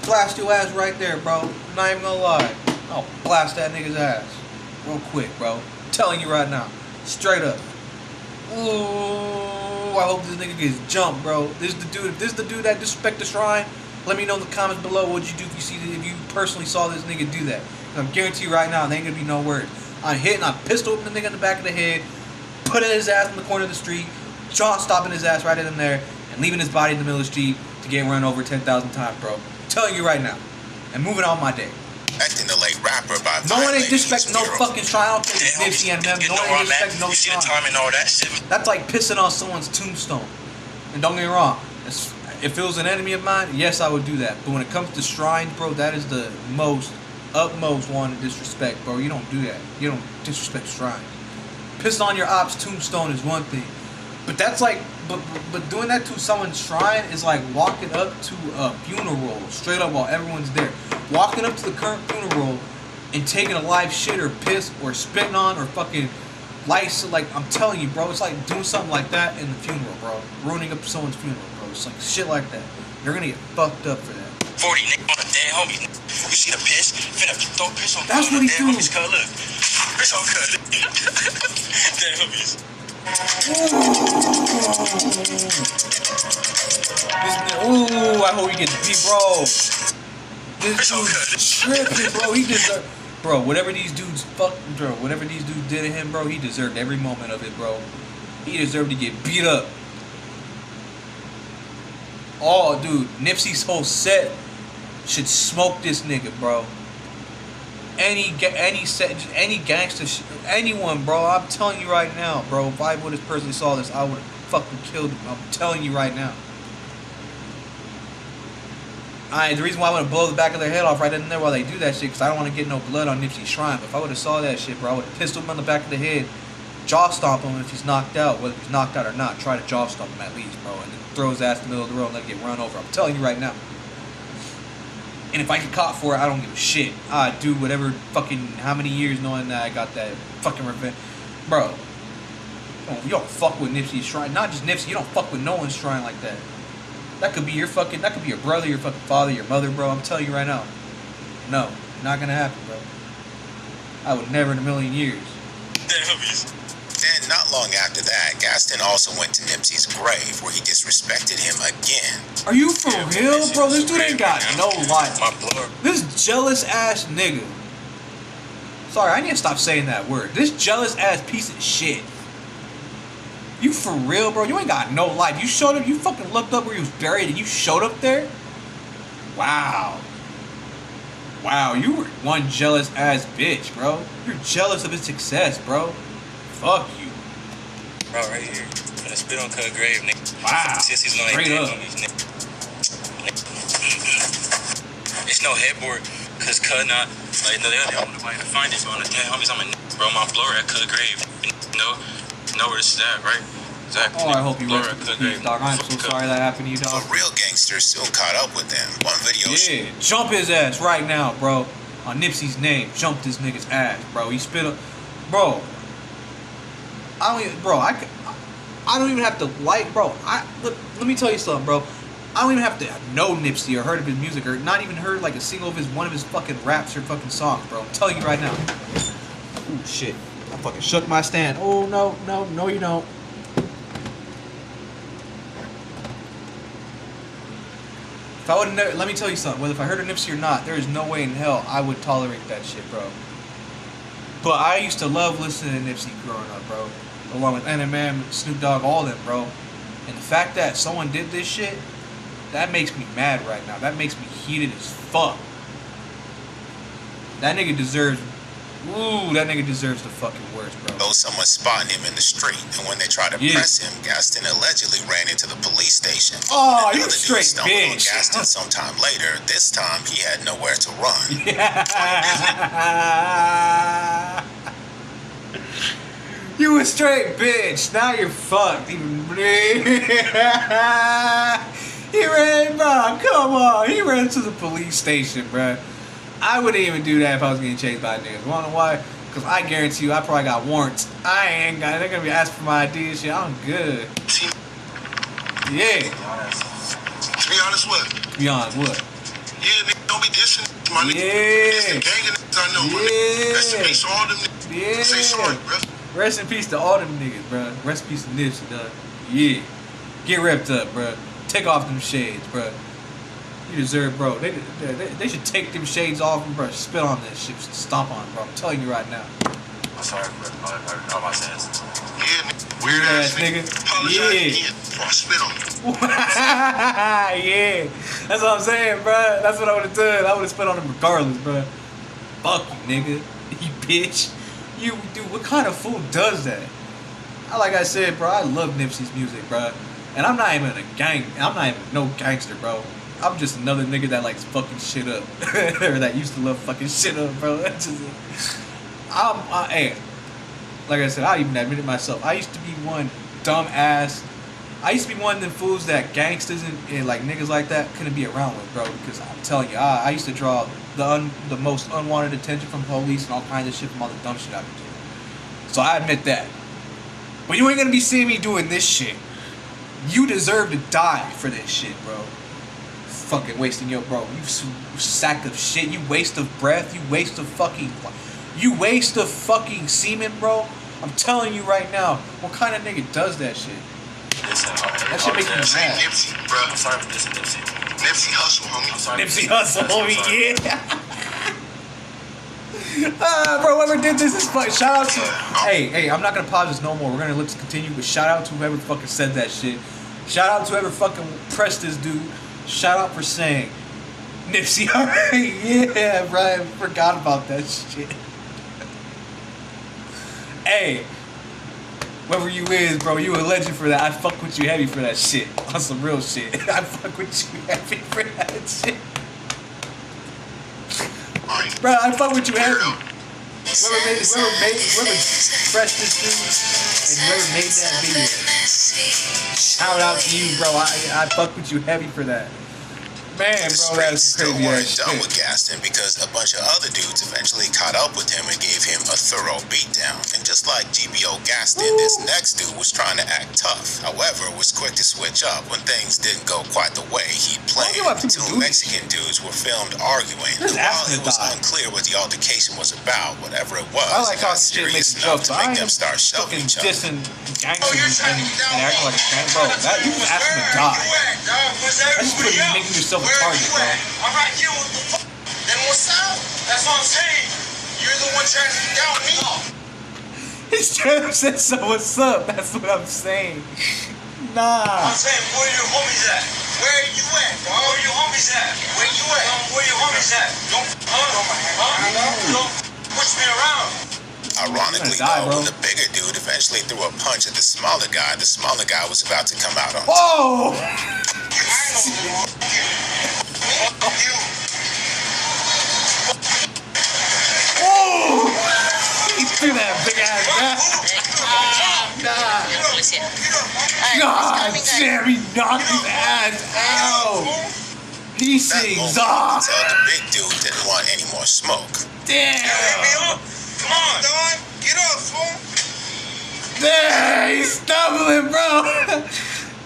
Blast your ass right there, bro. I'm not even gonna lie. I'll blast that nigga's ass. Real quick, bro. I'm telling you right now. Straight up. Ooh, I hope this nigga gets jumped, bro. This is the dude. If this is the dude that disrespect the shrine, let me know in the comments below what you do if you personally saw this nigga do that. I'm guarantee you right now, there ain't gonna be no words. I'm hitting, I pistol whipping the nigga in the back of the head, putting his ass in the corner of the street, stopping his ass right in there, and leaving his body in the middle of the street to get run over 10,000 times, bro. I'm telling you right now. And moving on my day. Acting the late rapper by no one ain't violating disrespect his no mural. fucking shrine. I don't care if it's Nipsey and them. No one ain't disrespect no shrine. And all that shit. That's like pissing on someone's tombstone. And don't get me wrong. If it was an enemy of mine, yes, I would do that. But when it comes to shrines, bro, that is the utmost one to disrespect, bro. You don't do that. You don't disrespect shrines. Pissing on your op's tombstone is one thing. But that's like, but doing that to someone's shrine is like walking up to a funeral straight up while everyone's there. Walking up to the current funeral and taking a live shit or piss or spitting on or fucking lights. Like, I'm telling you, bro, it's like doing something like that in the funeral, bro. Ruining up someone's funeral, bro. It's like shit like that. You're gonna get fucked up for that. 40 niggas on a dead homie. You see the piss? Finna throw piss on That's what he do. Homies, cuz look. Piss on cuz. Dead homies. Ooh, I hope he gets beat, bro. This dude's tripping, bro. He deserved, bro. Whatever these dudes whatever these dudes did to him, bro, he deserved every moment of it, bro. He deserved to get beat up. Oh, dude, Nipsey's whole set should smoke this nigga, bro. Any gangster, anyone, bro. I'm telling you right now, bro. If I would have personally saw this, I would have fucking killed him. I'm telling you right now. The reason why I want to blow the back of their head off right in there while they do that shit, because I don't want to get no blood on Nipsey's shrine. But if I would have saw that shit, bro, I would have pistoled him on the back of the head, jaw stomp him if he's knocked out, whether he's knocked out or not. Try to jaw stomp him at least, bro, and then throw his ass in the middle of the road and let it get run over. I'm telling you right now. And if I get caught for it, I don't give a shit. I do whatever fucking how many years knowing that I got that fucking revenge, bro. You don't fuck with Nipsey's shrine. Not just Nipsey. You don't fuck with no one's shrine like that. That could be your fucking. That could be your brother, your fucking father, your mother, bro. I'm telling you right now. No, not gonna happen, bro. I would never in a million years. Then, not long after that, Gaston also went to Nipsey's grave where he disrespected him again. Are you for real, bro? This dude ain't got no life. My blood. This jealous ass nigga. Sorry, I need to stop saying that word. This jealous ass piece of shit. You for real, bro? You ain't got no life. You showed up, you fucking looked up where he was buried and you showed up there? Wow. Wow, you were one jealous ass bitch, bro. You're jealous of his success, bro. Fuck you. Bro, right here. Gonna spit on cuz grave, nigga. Wow. Since he's gonna Straight dead up. homies, nigga. It's no headboard, cuz cuz not, like, no, they don't want nobody to find it, so on the dead homies, I'm a nigga, bro, my blower at cuz grave. You know where this is at, right? Exactly. Oh, I hope you rest in peace, dog. I'm so sorry that happened to you, dog. But real gangsters soon caught up with them. One video Yeah, jump his ass right now, bro. On Nipsey's name, jump this nigga's ass, bro. He spit up, bro. I don't even have to like, bro. Let me tell you something, bro. I don't even have to know Nipsey or heard of his music or not even heard like a single of one of his fucking raps or fucking songs, bro. I'm telling you right now. Ooh, shit. I fucking shook my stand. Oh, no, you don't. If I would never, let me tell you something. Whether if I heard of Nipsey or not, there is no way in hell I would tolerate that shit, bro. But I used to love listening to Nipsey growing up, bro. Along with Eminem, Snoop Dogg, all them, bro. And the fact that someone did this shit, that makes me mad right now. That makes me heated as fuck. That nigga deserves. Ooh, that nigga deserves the fucking worst, bro. though someone spotted him in the street, and when they tried to press him, Gaston allegedly ran into the police station. Oh, you Another dude straight stumbled on bitch. Gaston sometime later. This time, he had nowhere to run. Yeah. You a straight bitch. Now you're fucked. Even he ran, bro. Come on. He ran to the police station, bro. I wouldn't even do that if I was getting chased by niggas. Wanna know why? Cause I guarantee you, I probably got warrants. I ain't got. They're gonna be asking for my ID and shit. I'm good. Yeah. To be honest, what? Beyond what? Yeah, nigga, don't be dissing my nigga. Yeah. It's the gang of niggas I know, my nigga. Rest in peace to all them niggas. Yeah. Say sorry, bro. Rest in peace to all them niggas, bro. Rest in peace to Nipsey, dog. Yeah. Get repped up, bro. Take off them shades, bro. You deserve, bro. They should take them shades off and, bro, spit on that shit. Stomp on it, bro. I'm telling you right now. I'm sorry, bro. All my sins. Yeah, nigga. Weird ass nigga. Apologize again before I spit on him. Yeah. That's what I'm saying, bro. That's what I would have done. I would have spit on him regardless, bro. Fuck you, nigga. You bitch. You, dude, what kind of fool does that? Like I said, bro, I love Nipsey's music, bro. And I'm not even a gang. I'm not even no gangster, bro. I'm just another nigga that likes fucking shit up. Or that used to love fucking shit up, bro. That's just, hey, like I said, I even admit it myself. I used to be one dumb ass. I used to be one of them fools that gangsters and like niggas like that couldn't be around with, bro. Because I'm telling you, I used to draw the most unwanted attention from police and all kinds of shit from all the dumb shit I would do. So I admit that. But you ain't gonna be seeing me doing this shit. You deserve to die for this shit, bro. Fucking wasting your, bro. You sack of shit. You waste of breath. You waste of fucking semen, bro. I'm telling you right now. What kind of nigga does that shit? Listen, That shit makes me Say mad. Nipsey, bro. I'm sorry for dissing Nipsey. Nipsey Hustle, homie. I'm sorry. Nipsey Hustle, homie, yeah. Bro, whoever did this is fucking. Shout out to. Hey, I'm not gonna pause this no more. We're gonna let's continue. But shout out to whoever fucking said that shit. Shout out to whoever fucking pressed this dude. Shout out for saying Nipsey. Yeah, bro. I forgot about that shit. Hey, whoever you is, bro, you a legend for that. I fuck with you heavy for that shit. On some real shit. I fuck with you heavy for that shit. Bro, I fuck with you heavy. Whoever pressed this dude and whoever made that video. Shout out to you, bro. I fuck with you heavy for that. Man, The bro, that's streets still crazy weren't ass done shit. with Gaston because a bunch of other dudes eventually caught up with him and gave him a thorough beatdown. And just like GBO Gaston, this next dude was trying to act tough. However, was quick to switch up when things didn't go quite the way he planned. Two Mexican dudes were filmed arguing. And while it was unclear what the altercation was about, whatever it was, I like it how got shit serious makes enough jokes. to I make ain't them start shoving fucking each other. dissing gangsters and acting like a gang, bro. That you just ask him to die. That's just making yourself a target, bro. I'm right here with the fuck. Then what's up? That's what I'm saying. You're the one trying to down me. He's trying to say, so what's up? That's what I'm saying. Nah. I'm saying, where your homies at? Where are you at, bro? Where your homies at? Where you at? Where your homies at? Don't push me around. Ironically, though, when the bigger dude eventually threw a punch at the smaller guy was about to come out on top. Whoa! Oh! He threw that big ass God damn, he knocked his ass out. He That sings moment, off. until the big dude didn't want any more smoke. Damn. Come on, dog. Get up, fool. Damn, he's stumbling, bro.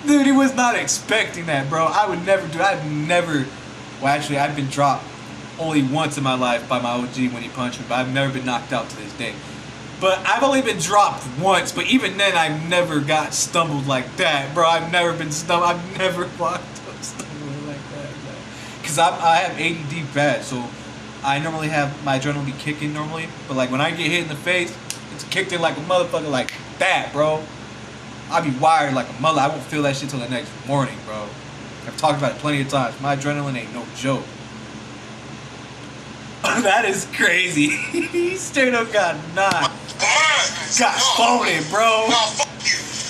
Dude, he was not expecting that, bro. I would never do. Well, actually, I've been dropped only once in my life by my OG when he punched me, but I've never been knocked out to this day. But I've only been dropped once, but even then, I've never got stumbled like that, bro. I've never been stumbled. I've never walked up stumbling like that, bro. Because I have ADD bad, so I normally have my adrenaline be kicking normally. But like when I get hit in the face, it's kicked in like a motherfucker like that, bro. I be wired like a mother. I won't feel that shit till the next morning, bro. I've talked about it plenty of times. My adrenaline ain't no joke. That is crazy. He straight up got knocked. Got folded, bro.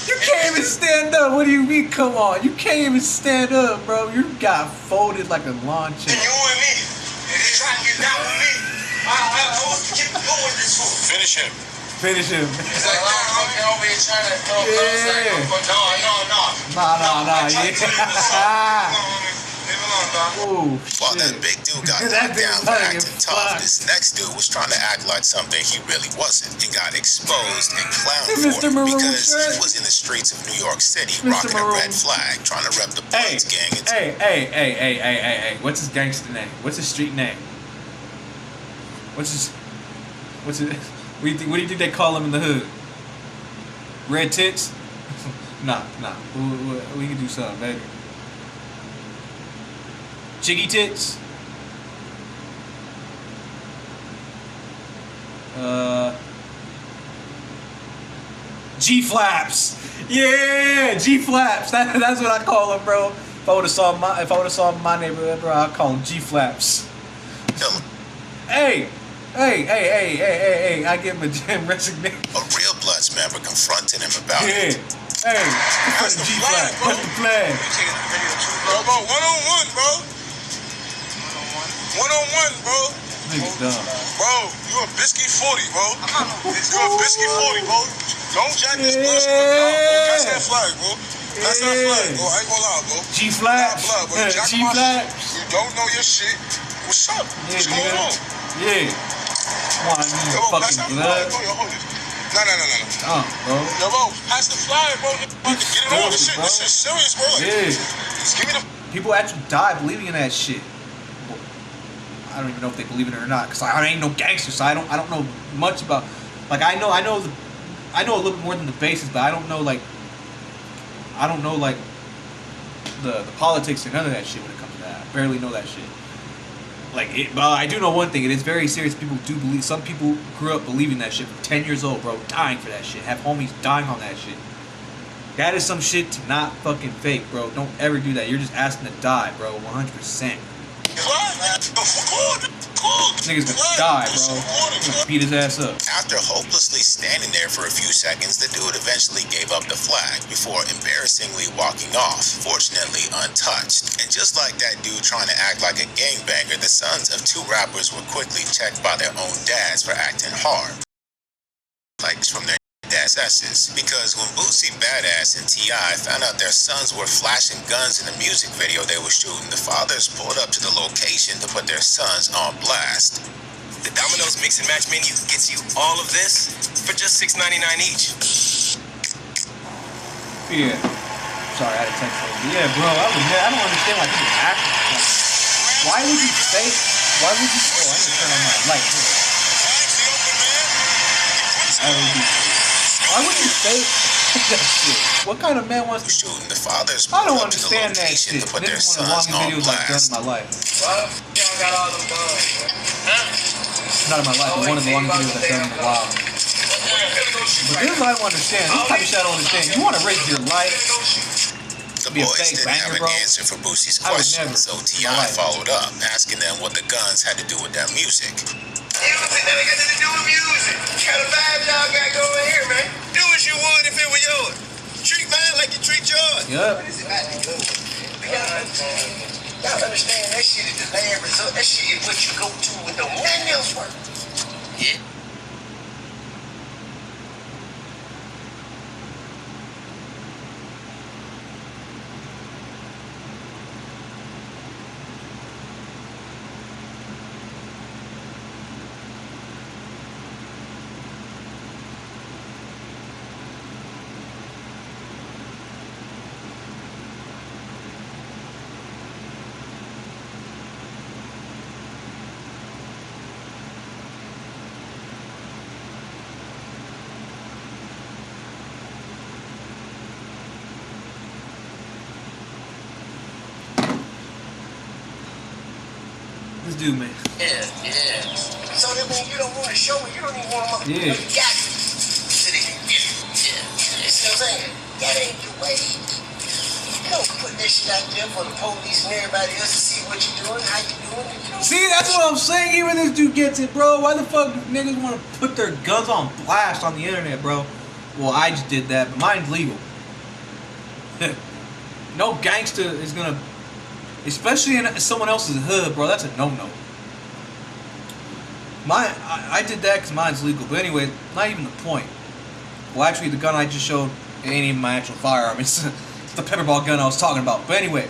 You can't even stand up. What do you mean? Come on. You can't even stand up, bro. You got folded like a lawn chair. You and me. You're trying to get down with me. I want to keep going with this fool. Finish him. Finish him. He's like, I'm over here trying to throw guns. Like, no. Nah. Yeah. Leave alone, dog. Oh, While that shit. big dude got That knocked down dude's for like acting a tough, fuck. this next dude was trying to act like something he really wasn't and got exposed and clowned Mr. for it Maroon because shirt. he was in the streets of New York City Mr. rocking a Maroon. red flag, trying to rep the Hey, Bloods gang. hey. What's his gangster name? What's his street name? What's his... What do you think they call him in the hood? Red tits? Nah. We can do something better. Jiggy tits? G-flaps. Yeah, G-flaps. That's what I call them, bro. If I would have saw my neighborhood, bro, I'd call them G-flaps. Hey, I give him a gym resignation. A real Bloods member confronted him about Yeah. it. Hey, that's the G-flag. That's the flag. Bro, one-on-one, bro. One-on-one, bro. Nigga's dumb. Bro, you a biscuit 40, bro. You a biscuit 40, bro. Don't jack this bullshit up, bro. Pass that flag, bro. Pass that flag, bro. I ain't gonna lie, bro. G-flaps. Blood, bro. You jack my G-flaps. shit. You don't know your shit. What's up? What's going on? Yeah. Why you Yo, bro, pass that fucking flag, blood? bro. Yo, hold it. No. Bro. Yo, bro, pass the flag, bro. Get it on. This shit's serious, bro. Like, Yeah. just give me the... People actually die believing in that shit. Well, I don't even know if they believe in it or not, cause I ain't no gangster, so I don't know much about. Like I know a little bit more than the basics, but I don't know like the politics and none of that shit when it comes to that. I barely know that shit. But I do know one thing. It is very serious. People do believe. Some people grew up believing that shit from 10 years old, bro, dying for that shit. Have homies dying on that shit. That is some shit to not fucking fake, bro. Don't ever do that. You're just asking to die, bro. 100%. Niggas gonna die, bro. Gonna beat his ass up. After hopelessly standing there for a few seconds, the dude eventually gave up the flag before embarrassingly walking off, fortunately untouched. And just like that dude trying to act like a gangbanger, the sons of two rappers were quickly checked by their own dads for acting hard. Like from their dad's S's. Because when Boosie Badass and T.I. found out their sons were flashing guns in the music video they were shooting, the fathers pulled up to the location to put their sons on blast. The Domino's mix and match menu gets you all of this for just $6.99 each. Yeah. Sorry, I had a text over. Yeah, bro. I don't understand why people act like that. Why would you say? Oh, I need to turn on my light. Why would you say that shit? What kind of man wants to Shooting the fathers I don't pulled up to the understand that location shit. to put their This is one of the sons longest on videos I've done blast. in my life. Well, y'all got all them guns, huh? Not in my life, but one of the longest videos I've done in a while. But this is what I don't understand. This type of shit I don't understand. You want to risk your life? The Be a boys fake didn't banger, have an bro? answer for Boosie's I would question, never. so T.I. Right. followed up, asking them what the guns had to do with their music. Music, that ain't got nothing to do with music. What kind of vibe y'all got going here, man? Do as you would if it were yours. Treat mine like you treat yours. Yup. What is it about to do? Y'all understand that shit is the land result. That shit is what you go to with no nothing else work. Yeah. This dude, man. Yeah. So that means you don't want to show me. You don't even want to Yeah. got it. So they can get it. Yeah. You see what I'm saying? That ain't the way. You don't put this shit out there for the police and everybody else to see what you're doing, how you doing it. You know? See, that's what I'm saying. Even this dude gets it, bro. Why the fuck do niggas want to put their guns on blast on the internet, bro? Well, I just did that, but mine's legal. No gangster is gonna, especially in someone else's hood, bro. That's a no-no. I did that because mine's legal. But anyway, not even the point. Well, actually, the gun I just showed, it ain't even my actual firearm. It's the pepperball gun I was talking about. But anyway,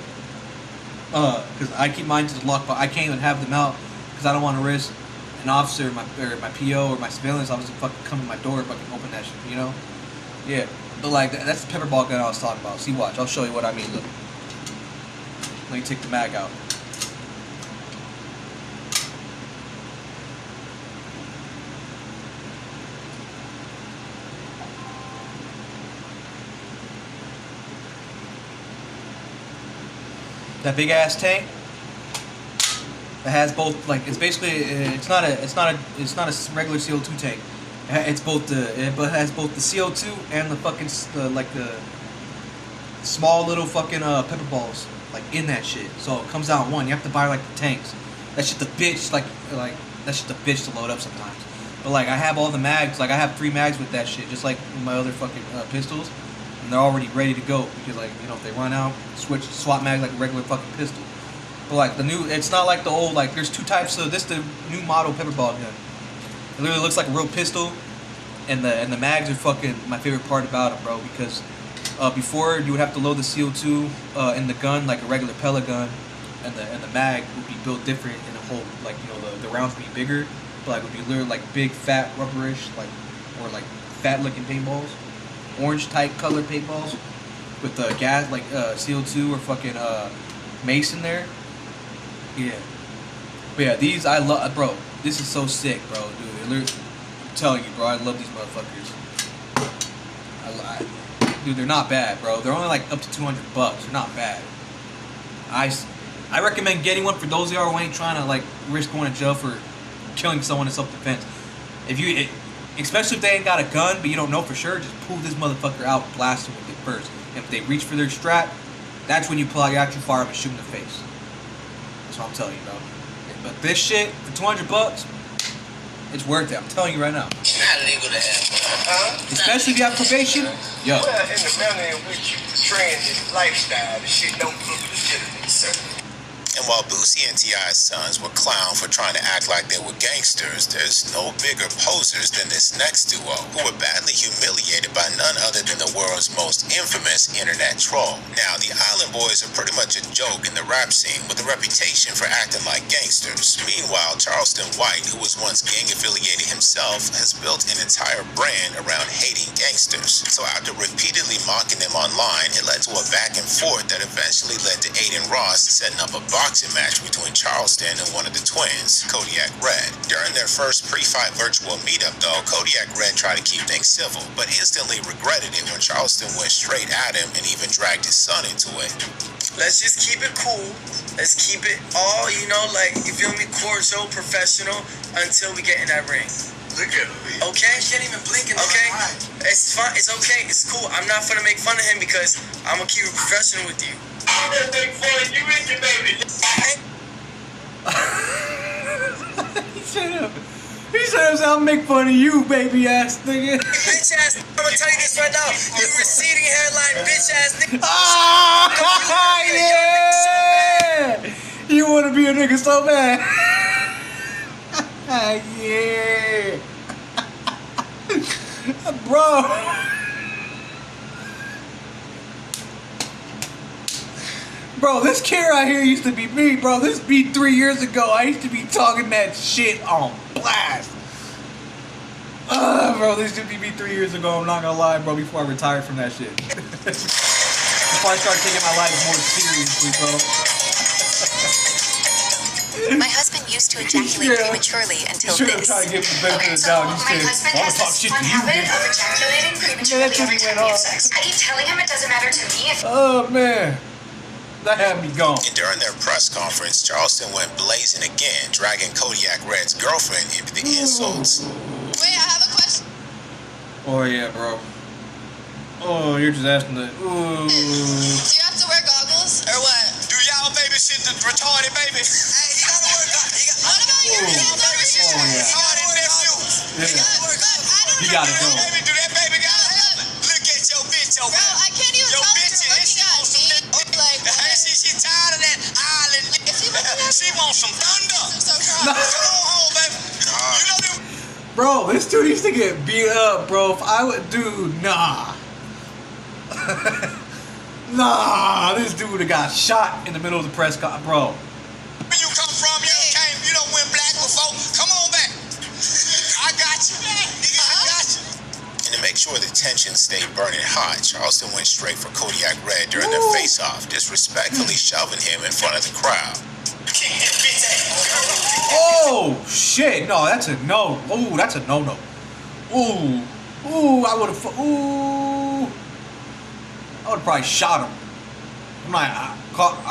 Because I keep mine to the lockbox. I can't even have them out because I don't want to risk an officer, my PO, or my surveillance officer fucking come to my door if I can open that shit, you know? Yeah, but like that's the pepper ball gun I was talking about. See, watch, I'll show you what I mean. Look, let me take the mag out. That big ass tank that has both, like, it's basically it's not a regular CO2 tank. It's both it has both the CO2 and the fucking the small little fucking pepper balls like in that shit. So it comes out in one. You have to buy like the tanks. That shit the bitch like that shit the bitch to load up sometimes. But like I have all the mags. Like I have 3 mags with that shit, just like my other fucking pistols. And they're already ready to go because, like, you know, if they run out, swap mag like a regular fucking pistol. But like the new, it's not like the old, like there's 2 types of this, the new model pepper ball gun. It literally looks like a real pistol, and the mags are fucking my favorite part about it, bro. Because before you would have to load the CO2 in the gun like a regular pellet gun, and the mag would be built different in a whole, like, you know, the rounds would be bigger, but like would be literally like big fat rubberish, like, or like fat looking paintballs. Orange type color paintballs with gas, like CO2 or fucking mace in there. Yeah, but yeah, these I love, bro. This is so sick, bro, dude. I'm telling you, bro, I love these motherfuckers. Dude, they're not bad, bro. They're only like up to $200. They're not bad. I recommend getting one for those of y'all who ain't trying to like risk going to jail for killing someone in self-defense. Especially if they ain't got a gun, but you don't know for sure, just pull this motherfucker out, blast him with it first. And if they reach for their strap, that's when you pull out your actual firearm and shoot in the face. That's what I'm telling you, bro. But this shit, for $200, it's worth it. I'm telling you right now. It's not legal to have. Especially if you have probation. Yo. Well, in the manner in which you portraying this lifestyle, the shit don't look legitimate, sir. And while Boosie and T.I.'s sons were clowned for trying to act like they were gangsters, there's no bigger posers than this next duo, who were badly humiliated by none other than the world's most infamous internet troll. Now, the Island Boys are pretty much a joke in the rap scene with a reputation for acting like gangsters. Meanwhile, Charleston White, who was once gang-affiliated himself, has built an entire brand around hating gangsters. So after repeatedly mocking them online, it led to a back and forth that eventually led to Aiden Ross setting up a boxing match between Charleston and one of the twins, Kodiak Red. During their first pre-fight virtual meetup, though, Kodiak Red tried to keep things civil, but instantly regretted it when Charleston went straight at him and even dragged his son into it. Let's just keep it cool. Let's keep it all, you know, like, you feel me, cordial, professional, until we get in that ring. Look at me. Okay? I can't even blink in the right. It's fine. It's okay. It's cool. I'm not gonna make fun of him because I'm gonna keep it professional with you. I'm gonna make fun of you and your baby. He said, I'll make fun of you, baby ass nigga. Bitch ass, I'm gonna tell you this right now. You receding hairline, bitch ass nigga. Ah, yeah! You wanna be a nigga so bad. Yeah. Bro. Bro, this kid right here used to be me, bro. This beat 3 years ago. I used to be talking that shit on blast. Bro, this used to be me 3 years ago. I'm not gonna lie, bro, before I retired from that shit. Before I started taking my life more seriously, bro. My husband used to ejaculate prematurely until this. Trying to give him the benefit of the doubt. My husband has this fun habit of ejaculating prematurely every time we have sex. I keep telling him it doesn't matter to me if... Oh, man. That had me gone. And during their press conference, Charleston went blazing again, dragging Kodiak Red's girlfriend into the insults. Wait, I have a question. Oh, yeah, bro. Oh, you're just asking that. Ooh. Do you have to wear goggles or what? Do y'all babysit the retarded baby? Hey, you gotta wear goggles. What about your kids over here? Retarded nephew. You gotta go. Baby, do that baby gotta have it. Look at your bitch over Bro, there. I can't even Your tell if bitch you're is looking at me. Like, what? She tired of that island. She wants some thunder. So Come on home, baby. You know them. Bro, this dude used to get beat up, bro. If I would, dude, nah. Nah, this dude would have got shot in the middle of the press con, bro. Where you come from? You done came. You done went black before. Come on back. I got you. Nigga, I got you. And to make sure the tension stayed burning hot, Charleston went straight for Kodiak Red during their face-off, disrespectfully shoving him in front of the crowd. Oh shit! No, that's a no. Ooh, that's a no-no. Ooh, I would have. Ooh, I would have probably shot him. I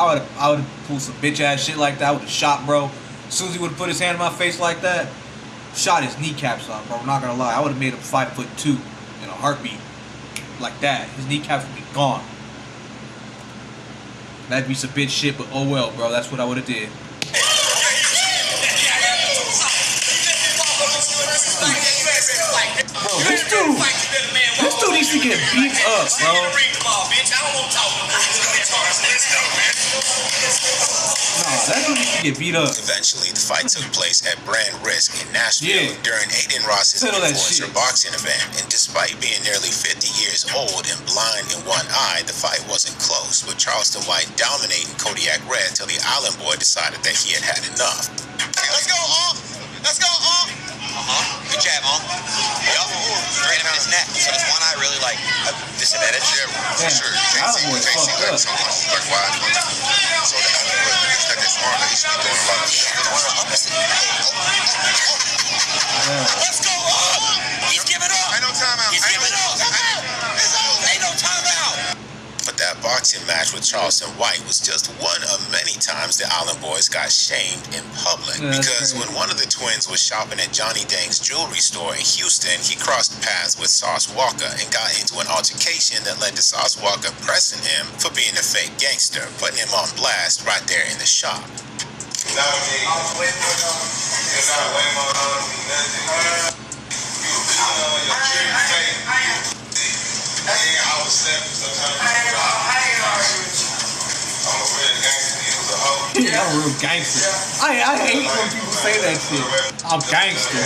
would have pulled some bitch ass shit like that. I would have shot, bro. As soon as he would have put his hand in my face like that, shot his kneecaps off, bro. I'm not gonna lie. I would have made him 5'2" in a heartbeat, like that. His kneecaps would be gone. That'd be some bitch shit, but oh well, bro. That's what I would have did. Bro, this dude needs to get beat up, bro. Nah, that dude needs to get beat up. Eventually, the fight took place at Brand Risk in Nashville during Aiden Ross's influencer boxing event. And despite being nearly 50 years old and blind in one eye, the fight wasn't close, with Charleston White dominating Kodiak Red till the Island Boy decided that he had had enough. Let's go, Let's go, Good jab, Yup. Right in his neck. So this one eye really like disadvantage. Yeah, for sure. You can't see someone like wide. So the other way, it's like this arm that he should be doing a lot of shit. Let's go, He's giving up. Ain't no timeout. He's giving up. Ain't no timeout. But that boxing match with Charleston White was just one of many times the Island Boys got shamed in public. Because when one of the twins was shopping at Johnny Dang's jewelry store in Houston, he crossed paths with Sauce Walker and got into an altercation that led to Sauce Walker pressing him for being a fake gangster, putting him on blast right there in the shop. Yeah, I'm a real gangster. I hate when people say that shit. I'm gangster.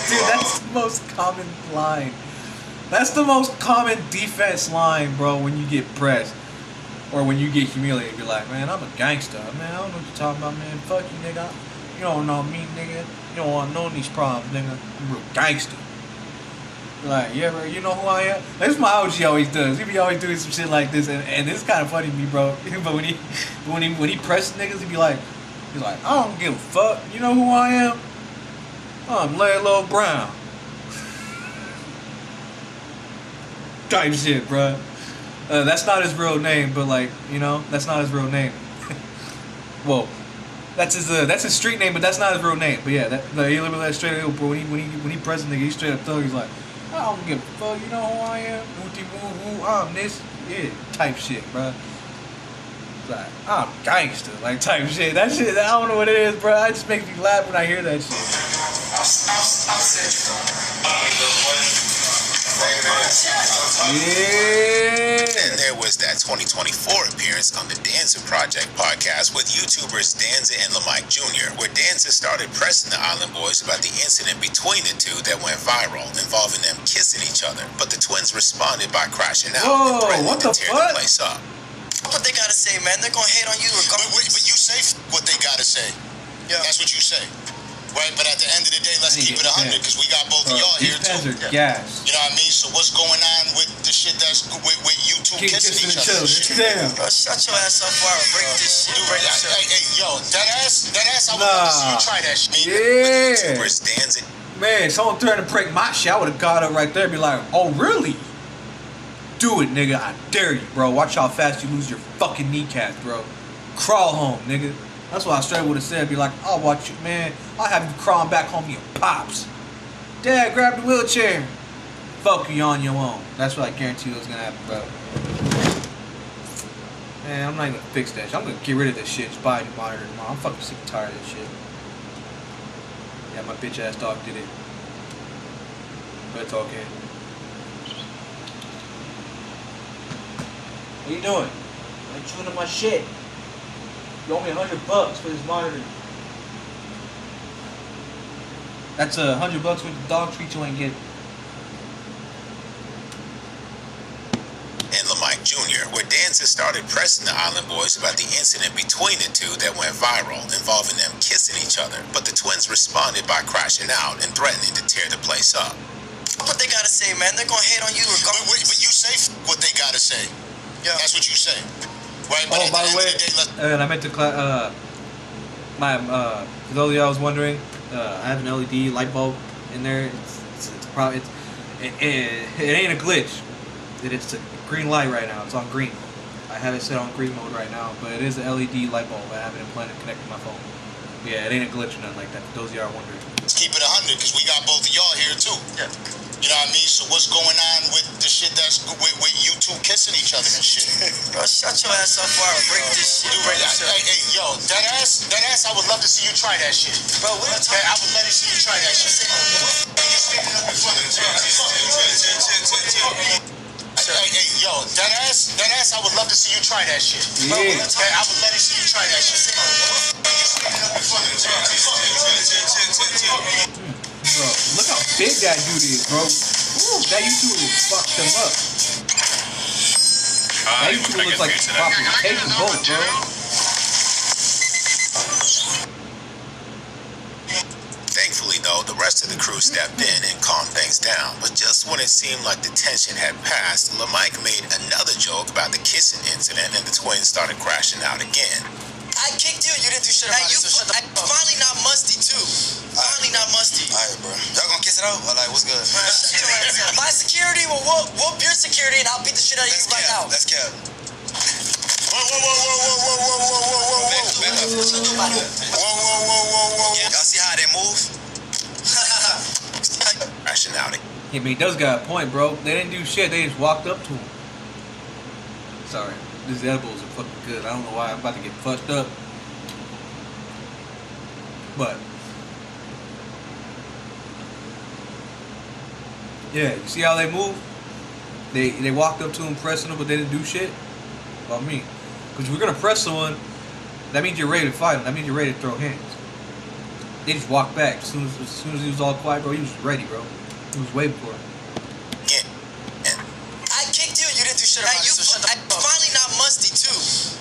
Dude, that's the most common line. That's the most common defense line, bro, when you get pressed. Or when you get humiliated. Be like, man, I'm a gangster. Man, I don't know what you're talking about, man. Fuck you, nigga. You don't know me, nigga. You don't want to know these problems, nigga. I'm a real gangster. Like, you know who I am? That's what my OG always does. He be always doing some shit like this, and it's kind of funny to me, bro. But when he presses niggas, he's like, I don't give a fuck. You know who I am? I'm Laylo Brown. Type shit, bro. That's not his real name, but like, you know, that's not his real name. Whoa. That's his street name, but that's not his real name. But yeah, he literally that straight up, bro. When he presses nigga, he's straight up thug. He's like, I don't give a fuck, you know who I am? I'm this, yeah, type shit, bro. It's like, I'm gangster, like type shit. That shit, I don't know what it is, bro. It just makes me laugh when I hear that shit. Yeah. Then there was that 2024 appearance on the Danza Project podcast with YouTubers Danza and Lamike Jr., where Danza started pressing the Island Boys about the incident between the two that went viral, involving them kissing each other. But the twins responded by crashing out and threatening to tear the place up. What they gotta say, man? They're gonna hate on you regardless. But you say what they gotta say. Yeah. That's what you say. Right, but at the end of the day, let's keep it 100 because we got both of y'all here too. Gas. You know what I mean? So what's going on with the shit that's with you two kissing each other? Bro, shut your ass up before I break this shit. Hey, yo, that ass, I would love to see you try that shit. Yeah. Man, someone threatened to break my shit, I would have got up right there and be like, oh, really? Do it, nigga. I dare you, bro. Watch how fast you lose your fucking kneecaps, bro. Crawl home, nigga. That's what I straight would have said. Be like, I'll watch you, man. I'll have you crawling back home to your pops. Dad, grab the wheelchair. Fuck you on your own. That's what I guarantee you was gonna happen, bro. Man, I'm not even gonna fix that shit. I'm gonna get rid of this shit. Just buy a new monitor tomorrow. I'm fucking sick and tired of this shit. Yeah, my bitch ass dog did it. But it's okay. What you doing? I'm chewing on my shit. You owe me $100 for this monitor. That's $100 worth of dog treat you ain't getting. And Lamike Jr., where Danza started pressing the Island Boys about the incident between the two that went viral, involving them kissing each other, but the twins responded by crashing out and threatening to tear the place up. What they gotta say, man? They're gonna hate on you regardless. But you say what they gotta say. Yeah. That's what you say. Right? But oh, by the way, and I meant to for those of y'all was wondering, I have an LED light bulb in there. It ain't a glitch. It's a green light right now. It's on green. I have it set on green mode right now, but it is an LED light bulb. I have it implanted connected to my phone. Yeah, it ain't a glitch or nothing like that. For those of y'all are wondering. Let's keep it 100 because we got both of y'all here too. Yeah. You know what I mean? So what's going on with the shit that's with you two kissing each other and shit? Bro, shut your ass up before I break this shit. Hey, yo, that ass, I would love to see you try that shit. Bro, what are you talking I would love to see you try that shit. Hey, yo, that ass, I would love to see you try that shit. Yeah. I would love to see you try that shit. Bro, look how big that dude is, bro. Ooh, that YouTuber fucked him up. That YouTuber looks like a proper taking both, bro. Thankfully, though, the rest of the crew stepped in and calmed things down. But just when it seemed like the tension had passed, LaMike made another joke about the kissing incident, and the twins started crashing out again. I kicked you, you didn't do shit about it, so shut the fuck up. Finally not musty, too. Finally not musty. Alright, bro. Y'all gonna kiss it out? Or like, what's good? My security will whoop your security, and I'll beat the shit out of you right now. Let's cap. Whoa. Y'all see how they move? Crashing out again. Yeah, but he does got a point, bro. They didn't do shit. They just walked up to him. Sorry. These edibles are fucking good. I don't know why I'm about to get fucked up. But yeah, you see how they move? They walked up to him pressing him, but they didn't do shit. Well, I mean, because if we're gonna press someone, that means you're ready to fight him. That means you're ready to throw hands. They just walked back as soon as he was all quiet, bro. He was ready, bro. He was waiting for it. I kicked you, and you didn't do shit about it, so shut the fuck up. Finally not musty, too.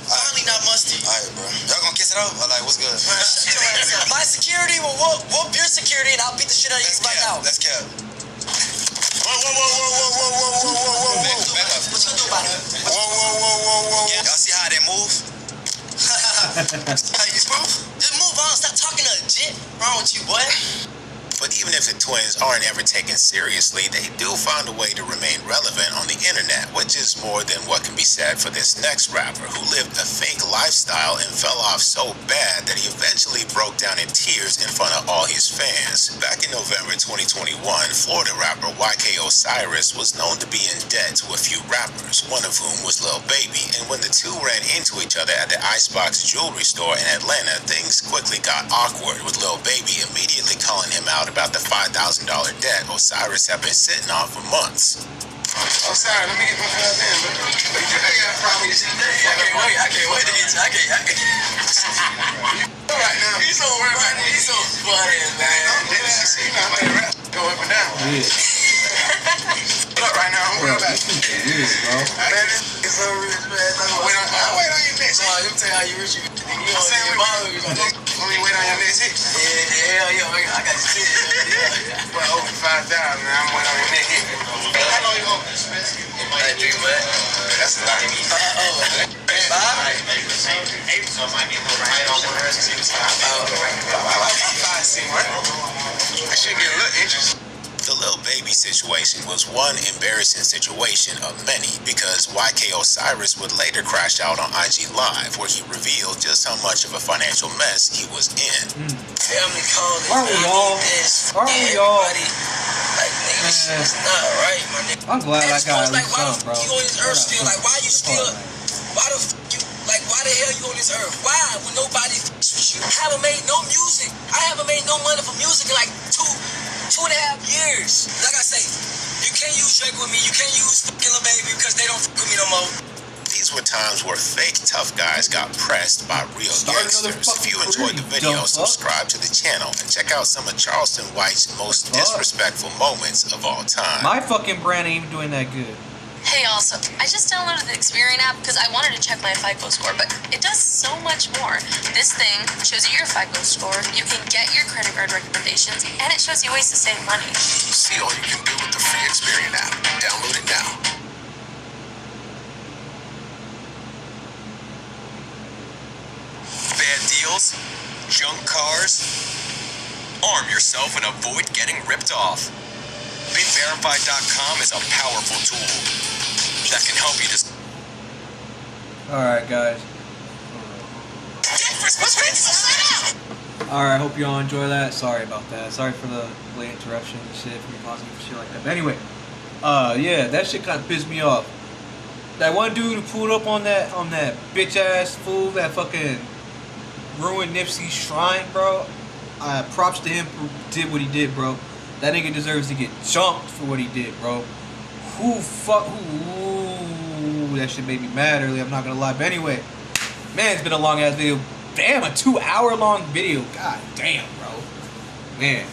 Finally not musty. Alright, bro. Y'all gonna kiss it out? Or like, what's good? My security will whoop your security, and I'll beat the shit out of you right now. Let's cap. What you gonna do about it? Y'all see how they move? Just move on. Stop talking to legit. What's wrong with you, boy? But even if the twins aren't ever taken seriously, they do find a way to remain relevant on the internet, which is more than what can be said for this next rapper who lived a fake lifestyle and fell off so bad that he eventually broke down in tears in front of all his fans. Back in November 2021, Florida rapper YK Osiris was known to be in debt to a few rappers, one of whom was Lil Baby, and when the two ran into each other at the Icebox jewelry store in Atlanta, things quickly got awkward, with Lil Baby immediately calling him out about the $5,000 debt Osiris had been sitting on for months. I'm sorry, let me get my hands in, bro. I can't wait to get you. I can't. Right now. He's so funny. He's so funny, man. I'm rap. Go up and down. Look right now, I'm going back. Man, it's so rich, man. I'll wait on your next hit. Let me tell you how you rich you. I'm saying we wait on your next hit. Yeah, I got you. Well, over 5,000, man. I'm waiting on your next hit. How long you going to spend? That's a lot. I should get a little interest. The Lil Baby situation was one embarrassing situation of many, because YK Osiris would later crash out on IG Live, where he revealed just how much of a financial mess he was in. Family calling. Aren't we all? Like, nigga, this shit's not right, my nigga. I'm glad I got at least some, bro. You on this earth still? Like, why you still? Why the you? Like, why the hell you on this earth? Why? When nobody f***s with you. I haven't made no music. I haven't made no money from music in like 2.5 years. Like I say, you can't use Drake with me. You can't use fucking Lil Baby because they don't fuck with me no more. These were times where fake tough guys got pressed by real gangsters. If you enjoyed the video, subscribe to the channel and check out some of Charleston White's most disrespectful moments of all time. My fucking brand ain't even doing that good. Hey, also, I just downloaded the Experian app because I wanted to check my FICO score, but it does so much more. This thing shows you your FICO score, you can get your credit card recommendations, and it shows you ways to save money. See all you can do with the free Experian app. Download it now. Bad deals? Junk cars? Arm yourself and avoid getting ripped off. BeVerified.com is a powerful tool that can help you just. Alright, guys. Alright, hope you all enjoy that. Sorry about that. Sorry for the late interruption and shit, for me pausing for shit like that. But anyway, yeah, that shit kind of pissed me off. That one dude who pulled up on that bitch ass fool that fucking ruined Nipsey's shrine, bro. Props to him who did what he did, bro. That nigga deserves to get jumped for what he did, bro. Ooh, that shit made me mad earlier, I'm not gonna lie. But anyway, man, it's been a long ass video. Damn, a 2-hour long video. God damn, bro. Man,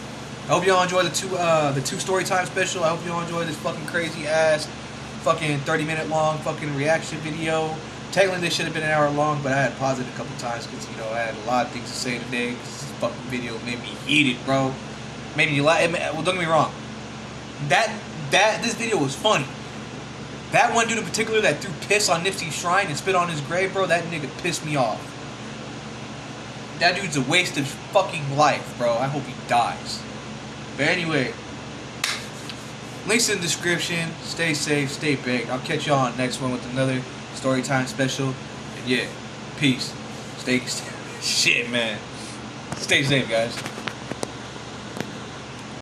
I hope y'all enjoy the two Storytime special. I hope y'all enjoy this fucking crazy ass fucking 30-minute long fucking reaction video. Technically, this should have been an hour long, but I had to pause it a couple times because, you know, I had a lot of things to say today. Because this fucking video made me heated, bro. Made me laugh. Well, don't get me wrong. This video was funny. That one dude in particular that threw piss on Nipsey's shrine and spit on his grave, bro, that nigga pissed me off. That dude's a waste of fucking life, bro. I hope he dies. But anyway, links in the description. Stay safe, stay big. I'll catch y'all on the next one with another Storytime special. And yeah, peace. Stay shit, man. Stay safe, guys.